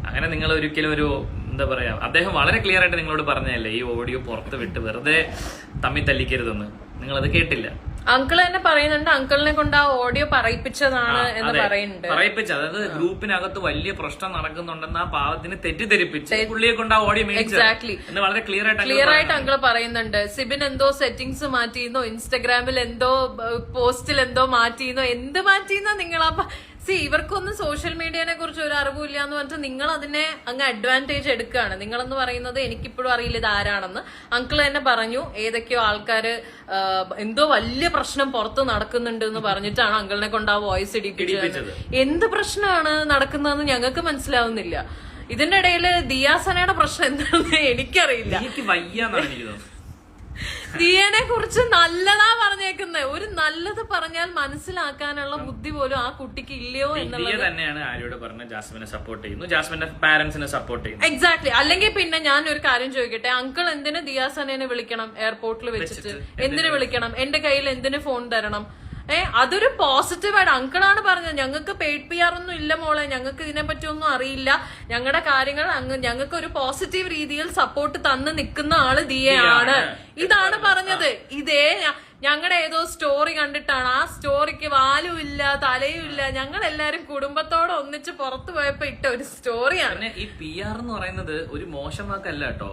അങ്ങനെ നിങ്ങൾ ഒരിക്കലും ഒരു എന്താ പറയാ, അദ്ദേഹം വളരെ ക്ലിയർ ആയിട്ട് നിങ്ങളോട് പറഞ്ഞതല്ലേ ഈ ഓഡിയോ പുറത്ത് വിട്ട് വെറുതെ തമ്മിൽ തല്ലിക്കരുതെന്ന്. നിങ്ങളത് കേട്ടില്ല. അങ്കിൾ തന്നെ പറയുന്നുണ്ട്, അങ്കിളിനെ കൊണ്ട് ആ ഓഡിയോ പറയിപ്പിച്ചതാണ് എന്ന് പറയുന്നുണ്ട്. അതായത് ഗ്രൂപ്പിനകത്ത് വലിയ പ്രശ്നം നടക്കുന്നുണ്ടെന്ന് ആ പാവത്തിന് തെറ്റിദ്ധരിപ്പിച്ച് പുള്ളിയെ കൊണ്ട് ആ ഓഡിയോ മേടിച്ചു എന്ന് വളരെ ക്ലിയർ ആയിട്ട് അങ്കിൾ പറയുന്നുണ്ട്. സിബിൻ എന്തോ സെറ്റിംഗ്സ് മാറ്റിയെന്നോ, ഇൻസ്റ്റഗ്രാമിൽ എന്തോ പോസ്റ്റിൽ എന്തോ മാറ്റിയെന്നോ, എന്ത് മാറ്റിയെന്നോ നിങ്ങളാ ഇവർക്കൊന്നും സോഷ്യൽ മീഡിയനെ കുറിച്ച് ഒരു അറിവില്ല എന്ന് പറഞ്ഞിട്ട് നിങ്ങൾ അതിനെ അങ്ങ് അഡ്വാൻറ്റേജ് എടുക്കുകയാണ്. നിങ്ങളെന്ന് പറയുന്നത് എനിക്കിപ്പോഴും അറിയില്ല ഇത് ആരാണെന്ന്. അങ്കിൾ തന്നെ പറഞ്ഞു ഏതൊക്കെയോ ആൾക്കാര് എന്തോ വലിയ പ്രശ്നം പുറത്ത് നടക്കുന്നുണ്ട് എന്ന് പറഞ്ഞിട്ടാണ് അങ്കിളിനെ കൊണ്ട് ആ വോയിസ് ഇടിപ്പിച്ചത്. എന്ത് പ്രശ്നമാണ് നടക്കുന്നതെന്ന് ഞങ്ങൾക്ക് മനസ്സിലാവുന്നില്ല. ഇതിന്റെ ഇടയിൽ ദിയാസനയുടെ പ്രശ്നം എന്താണെന്ന് എനിക്കറിയില്ല. ദിയനെ കുറിച്ച് നല്ലതാ പറഞ്ഞേക്കുന്നത്. ഒരു നല്ലത് പറഞ്ഞാൽ മനസ്സിലാക്കാനുള്ള ബുദ്ധി പോലും ആ കുട്ടിക്ക് ഇല്ലയോ എന്നുള്ളത് തന്നെയാണ് ആര്യോട് പറഞ്ഞ ജാസ്മിനെ സപ്പോർട്ട് ചെയ്യുന്നു, ജാസ്മിന്റെ പാരന്റ്സിനെ സപ്പോർട്ട് ചെയ്യുന്നു. എക്സാക്ട്ലി. അല്ലെങ്കിൽ പിന്നെ ഞാൻ ഒരു കാര്യം ചോദിക്കട്ടെ, അങ്കിൾ എന്തിന് ദിയാസനെ വിളിക്കണം എയർപോർട്ടിൽ വെച്ചിട്ട്? എന്തിനു വിളിക്കണം? എന്റെ കയ്യിൽ എന്തിനു ഫോൺ തരണം? അതൊരു പോസിറ്റീവായിട്ട് അങ്കിളാണ് പറഞ്ഞത്. ഞങ്ങൾക്ക് പെയ്ഡ് PR ഒന്നും ഇല്ല മോളെ, ഞങ്ങൾക്ക് ഇതിനെ പറ്റി ഒന്നും അറിയില്ല, ഞങ്ങളുടെ കാര്യങ്ങൾ ഞങ്ങൾക്ക് ഒരു പോസിറ്റീവ് രീതിയിൽ സപ്പോർട്ട് തന്ന് നിൽക്കുന്ന ആള് ദിയയാണ്. ഇതാണ് പറഞ്ഞത്. ഇതേ ഞങ്ങളുടെ ഏതോ സ്റ്റോറി കണ്ടിട്ടാണ്, ആ സ്റ്റോറിക്ക് വാലും ഇല്ല തലയും ഇല്ല, ഞങ്ങൾ എല്ലാരും കുടുംബത്തോടെ ഒന്നിച്ച് പുറത്തു പോയപ്പോ ഇട്ട ഒരു സ്റ്റോറിയാണ്. ഈ PR എന്ന് പറയുന്നത് ഒരു മോശം വാക്കല്ല കേട്ടോ.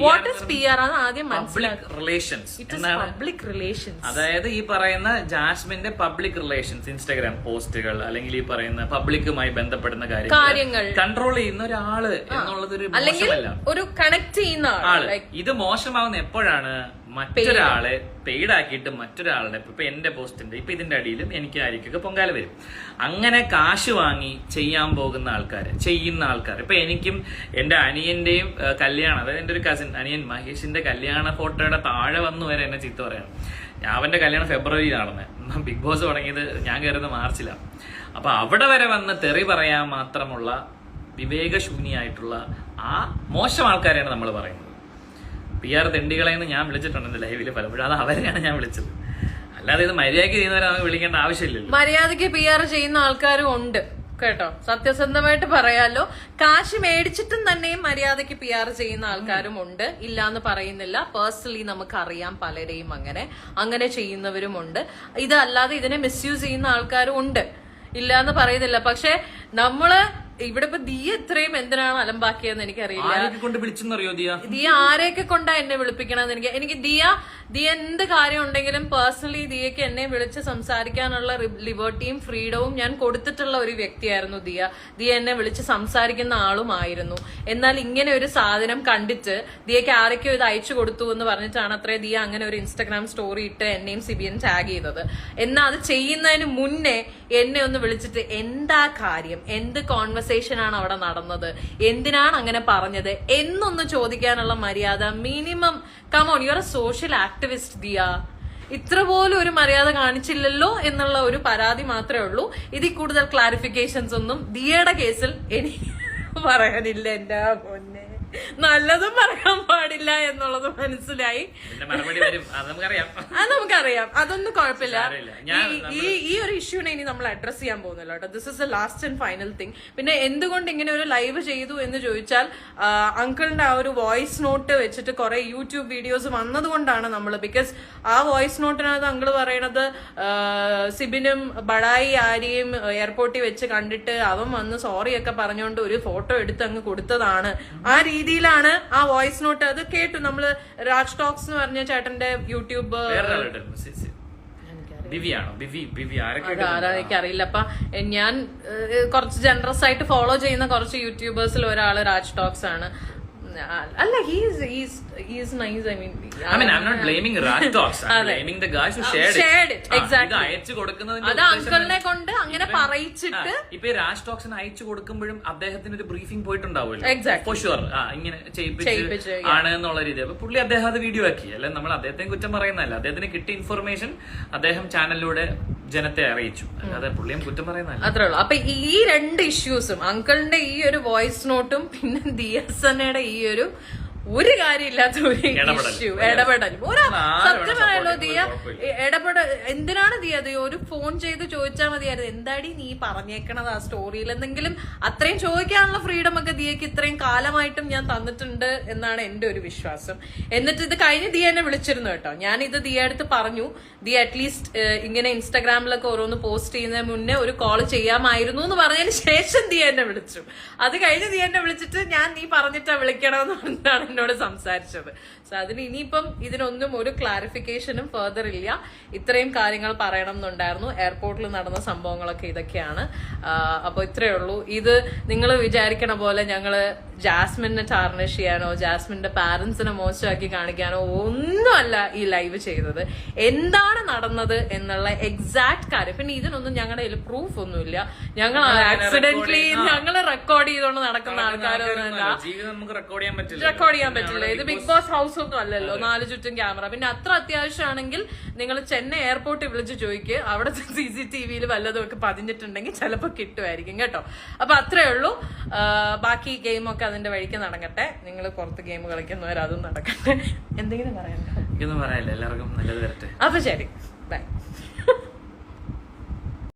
വാട്ട് ഈസ് PR ആണ് ആദ്യം പബ്ലിക് റിലേഷൻസ്. പബ്ലിക് റിലേഷൻസ് അതായത് ഈ പറയുന്ന ജാസ്മിന്റെ പബ്ലിക് റിലേഷൻസ്, ഇൻസ്റ്റാഗ്രാം പോസ്റ്റുകൾ അല്ലെങ്കിൽ ഈ പറയുന്ന പബ്ലിക്കുമായി ബന്ധപ്പെടുന്ന കാര്യങ്ങൾ കൺട്രോൾ ചെയ്യുന്ന ഒരാള് എന്നുള്ളത് ഒരു മോശമല്ല, ഒരു കണക്ട് ചെയ്യുന്ന ആള്. ഇത് മോശമാവുന്ന എപ്പോഴാണ് മറ്റൊരാളെ പെയ്ഡാക്കിയിട്ട് മറ്റൊരാളുടെ, ഇപ്പൊ എന്റെ പോസ്റ്റിന്റെ ഇപ്പൊ ഇതിന്റെ അടിയിലും എനിക്ക് ആയിരിക്കൊക്കെ പൊങ്കാല വരും. അങ്ങനെ കാശ് വാങ്ങി ചെയ്യാൻ പോകുന്ന ആൾക്കാര്, ചെയ്യുന്ന ആൾക്കാർ. ഇപ്പൊ എനിക്കും എന്റെ അനിയന്റെയും കല്യാണം, അതായത് എന്റെ ഒരു കസിൻ അനിയൻ മഹേഷിന്റെ കല്യാണ ഫോട്ടോയുടെ താഴെ വന്നു വരെ എന്നെ ചീത്ത പറയണം. അവന്റെ കല്യാണം ഫെബ്രുവരിയിലാണെന്ന്, ബിഗ് ബോസ് തുടങ്ങിയത് ഞാൻ കയറുന്ന മാർച്ചിലാണ്. അപ്പൊ അവിടെ വരെ വന്ന് തെറി പറയാൻ മാത്രമുള്ള വിവേകശൂന്യായിട്ടുള്ള ആ മോശം ആൾക്കാരെയാണ് നമ്മൾ പറയുന്നത്. PR തെണ്ടികളെന്ന് ഞാൻ വിളിച്ചിട്ടുണ്ട് എന്റെ ലൈവില് പലപ്പോഴും. അത് അവരെയാണ് ഞാൻ വിളിച്ചത്, അല്ലാതെ ഇത് മര്യാദയ്ക്ക് ചെയ്യുന്നവരെ നമുക്ക് വിളിക്കേണ്ട ആവശ്യമില്ലല്ലോ. മര്യാദയ്ക്ക് PR ചെയ്യുന്ന ആൾക്കാരും ഉണ്ട് കേട്ടോ, സത്യസന്ധമായിട്ട് പറയാലോ. കാശ് മേടിച്ചിട്ടും തന്നെയും മര്യാദയ്ക്ക് PR ചെയ്യുന്ന ആൾക്കാരും ഉണ്ട്, ഇല്ലാന്ന് പറയുന്നില്ല. പേഴ്സണലി നമുക്കറിയാം പലരെയും അങ്ങനെ ചെയ്യുന്നവരുമുണ്ട്. ഇതല്ലാതെ ഇതിനെ മിസ്യൂസ് ചെയ്യുന്ന ആൾക്കാരും ഉണ്ട്, ഇല്ലാന്ന് പറയുന്നില്ല. പക്ഷെ നമ്മള് ഇവിടെ ഇപ്പൊ ദിയ ഇത്രയും എന്തിനാണ് അലമ്പാക്കിയെന്ന് എനിക്കറിയില്ല. ദിയ ആരെയൊക്കെ കൊണ്ടാ എന്നെ വിളിപ്പിക്കണമെന്ന് എനിക്ക് ദിയ എന്ത് കാര്യം ഉണ്ടെങ്കിലും പേഴ്സണലി ദിയക്ക് എന്നെ വിളിച്ച് സംസാരിക്കാനുള്ള ലിബർട്ടിയും ഫ്രീഡവും ഞാൻ കൊടുത്തിട്ടുള്ള ഒരു വ്യക്തിയായിരുന്നു ദിയ എന്നെ വിളിച്ച് സംസാരിക്കുന്ന ആളുമായിരുന്നു. എന്നാൽ ഇങ്ങനെ ഒരു സാധനം കണ്ടിട്ട് ദിയക്ക് ആരൊക്കെയോ ഇത് അയച്ചു കൊടുത്തു എന്ന് പറഞ്ഞിട്ടാണ് അത്രേ ദിയ അങ്ങനെ ഒരു ഇൻസ്റ്റാഗ്രാം സ്റ്റോറി ഇട്ട് എന്നെയും സിബിയൻ ടാഗ് ചെയ്തത്. എന്നാൽ അത് ചെയ്യുന്നതിന് മുന്നേ എന്നെ ഒന്ന് വിളിച്ചിട്ട് എന്താ കാര്യം, എന്ത് കോൺവെർസേഷൻ ആണ് അവിടെ നടന്നത്, എന്തിനാണ് അങ്ങനെ പറഞ്ഞത് എന്നൊന്ന് ചോദിക്കാനുള്ള മര്യാദ minimum. Come on, you are A social activist Diya. ഇത്ര പോലും ഒരു മര്യാദ കാണിച്ചില്ലല്ലോ എന്നുള്ള ഒരു പരാതി മാത്രമേ ഉള്ളൂ. ഇതിൽ കൂടുതൽ ക്ലാരിഫിക്കേഷൻസ് ഒന്നും ദിയയുടെ കേസിൽ എനിക്ക് പറയാനില്ല. എന്റെ പൊന്നെ, നല്ലതും പറയാൻ പാടില്ല എന്നുള്ളത് മനസ്സിലായി. അത് നമുക്കറിയാം, അതൊന്നും കുഴപ്പമില്ല. ഈ ഒരു ഇഷ്യൂനെ ഇനി നമ്മൾ അഡ്രസ് ചെയ്യാൻ പോകുന്നില്ല കേട്ടോ. This is the last and final thing. പിന്നെ എന്തുകൊണ്ട് ഇങ്ങനെ ഒരു ലൈവ് ചെയ്തു എന്ന് ചോദിച്ചാൽ, അങ്കിളിന്റെ ആ ഒരു വോയിസ് നോട്ട് വെച്ചിട്ട് കുറെ യൂട്യൂബ് വീഡിയോസ് വന്നതുകൊണ്ടാണ് നമ്മൾ. ബിക്കോസ് ആ വോയിസ് നോട്ടിനകത്ത് അങ്കിള് പറയണത് സിബിനും ബഡായി ആരെയും എയർപോർട്ടിൽ വെച്ച് കണ്ടിട്ട് അവൻ വന്ന് സോറി ഒക്കെ പറഞ്ഞുകൊണ്ട് ഒരു ഫോട്ടോ എടുത്ത് അങ്ങ് കൊടുത്തതാണ്. ആ രീതിയിലാണ് ആ വോയിസ് നോട്ട്. അത് കേട്ടു നമ്മള്. രാജ് ടോക്സ് എന്ന് പറഞ്ഞ ചേട്ടന്റെ യൂട്യൂബ് എനിക്കറിയില്ല. അപ്പൊ ഞാൻ കുറച്ച് ജനറസ് ആയിട്ട് ഫോളോ ചെയ്യുന്ന കുറച്ച് യൂട്യൂബേഴ്സിൽ ഒരാള് രാജ് ടോക്സ് ആണ്. അല്ല, he's nice. I mean, I'm not blaming Raj Talks. I'm blaming the guys who shared it. Exactly. അയച്ചു കൊടുക്കുന്നതിന്റെ അത് അങ്കിളിനെ കൊണ്ട് അങ്ങനെ പറയിച്ചിട്ട് ഇപ്പൊ രാജ് ടോക്സിന് അയച്ചു കൊടുക്കുമ്പോഴും അദ്ദേഹത്തിന് ഒരു ബ്രീഫിംഗ് പോയിട്ടുണ്ടാവുമല്ലോ. Exactly. ഫോർ ഷുവർ ഇങ്ങനെ ചെയ്യിപ്പിച്ച് ആണ് എന്നുള്ള രീതി. അപ്പൊ പുള്ളി അദ്ദേഹം അത് വീഡിയോ ആക്കി. അല്ലെ നമ്മൾ അദ്ദേഹത്തെ കുറ്റം പറയുന്നതല്ല. അദ്ദേഹത്തിന് കിട്ടിയ ഇൻഫർമേഷൻ അദ്ദേഹം ചാനലിലൂടെ ജനത്തെ അറിയിച്ചു, അല്ലാതെ പുള്ളിയും കുറ്റം പറയുന്നതല്ല. അത്രേ ഉള്ളൂ. അപ്പൊ ഈ രണ്ട് ഇഷ്യൂസും, അങ്കിളിന്റെ ഈ ഒരു വോയിസ് നോട്ടും പിന്നെ ദിയസനയുടെ ഈ ഒരു ഒരു കാര്യമില്ലാത്ത ഒരു ഇഷ്യൂ ഇടപെടലും സത്യം പറയാലോ ദിയ എന്തിനാണ് ദിയ അത് ഒരു ഫോൺ ചെയ്ത് ചോദിച്ചാൽ മതിയായിരുന്നു എന്താടി നീ പറഞ്ഞേക്കണത് ആ സ്റ്റോറിയിൽ എന്തെങ്കിലും അത്രയും ചോദിക്കാനുള്ള ഫ്രീഡം ഒക്കെ ദിയക്ക് ഇത്രയും കാലമായിട്ടും ഞാൻ തന്നിട്ടുണ്ട് എന്നാണ് എന്റെ ഒരു വിശ്വാസം. എന്നിട്ട് ഇത് കഴിഞ്ഞ് ദിയ എന്നെ വിളിച്ചിരുന്നു കേട്ടോ. ഞാൻ ഇത് ദിയ അടുത്ത് പറഞ്ഞു, ദിയ അറ്റ്ലീസ്റ്റ് ഇങ്ങനെ ഇൻസ്റ്റാഗ്രാമിലൊക്കെ ഓരോന്ന് പോസ്റ്റ് ചെയ്യുന്നതിന് മുന്നേ ഒരു കോൾ ചെയ്യാമായിരുന്നു എന്ന് പറഞ്ഞതിന് ശേഷം ദിയ എന്നെ വിളിച്ചു. അത് കഴിഞ്ഞ് ദിയ എന്നെ വിളിച്ചിട്ട് ഞാൻ നീ പറഞ്ഞിട്ടാ വിളിക്കണമെന്ന് പറഞ്ഞാണ് എന്നോട് സംസാരിച്ചത്. സോ അതിന് ഇനിയിപ്പം ഇതിനൊന്നും ഒരു ക്ലാരിഫിക്കേഷനും ഫർദർ ഇല്ല. ഇത്രയും കാര്യങ്ങൾ പറയണം എന്നുണ്ടായിരുന്നു. എയർപോർട്ടിൽ നടന്ന സംഭവങ്ങളൊക്കെ ഇതൊക്കെയാണ്. അപ്പൊ ഇത്രയേ ഉള്ളൂ. ഇത് നിങ്ങൾ വിചാരിക്കണ പോലെ ഞങ്ങള് ജാസ്മിനെ ടാർണിഷ് ചെയ്യാനോ ജാസ്മിന്റെ പാരന്റ്സിനെ മോശമാക്കി കാണിക്കാനോ ഒന്നുമല്ല ഈ ലൈവ് ചെയ്തത്. എന്താണ് നടന്നത് എന്നുള്ള എക്സാക്ട് കാര്യം. പിന്നെ ഇതിനൊന്നും ഞങ്ങളുടെ കയ്യിൽ പ്രൂഫ് ഒന്നുമില്ല. ഞങ്ങൾ ആക്സിഡന്റലി ഞങ്ങള് റെക്കോർഡ് ചെയ്തുകൊണ്ട് നടക്കുന്ന ആൾക്കാരൊന്നുമല്ല. റെക്കോർഡ് ചെയ്യാൻ പറ്റില്ല. ഇത് ബിഗ് ബോസ് ഹൗസ് ഒന്നും അല്ലല്ലോ, 4 ചുറ്റും ക്യാമറ. പിന്നെ അത്ര അത്യാവശ്യമാണെങ്കിൽ നിങ്ങൾ ചെന്നൈ എയർപോർട്ടിൽ വിളിച്ച് ചോദിക്കുക. അവിടെ CCTV വല്ലതും ഒക്കെ പതിഞ്ഞിട്ടുണ്ടെങ്കിൽ ചിലപ്പോൾ കിട്ടുമായിരിക്കും കേട്ടോ. അപ്പൊ അത്രേ ഉള്ളൂ. ബാക്കി ഗെയിമൊക്കെ അതിന്റെ വഴിക്ക് നടക്കട്ടെ. നിങ്ങൾ പുറത്ത് ഗെയിം കളിക്കുന്നവർ അതും നടക്കട്ടെ. എന്തെങ്കിലും പറയാനുണ്ടോ? ഇതൊന്നും പറയാനില്ല. എല്ലാവർക്കും നല്ലത് വരട്ടെ. അപ്പൊ ശരി, ബൈ.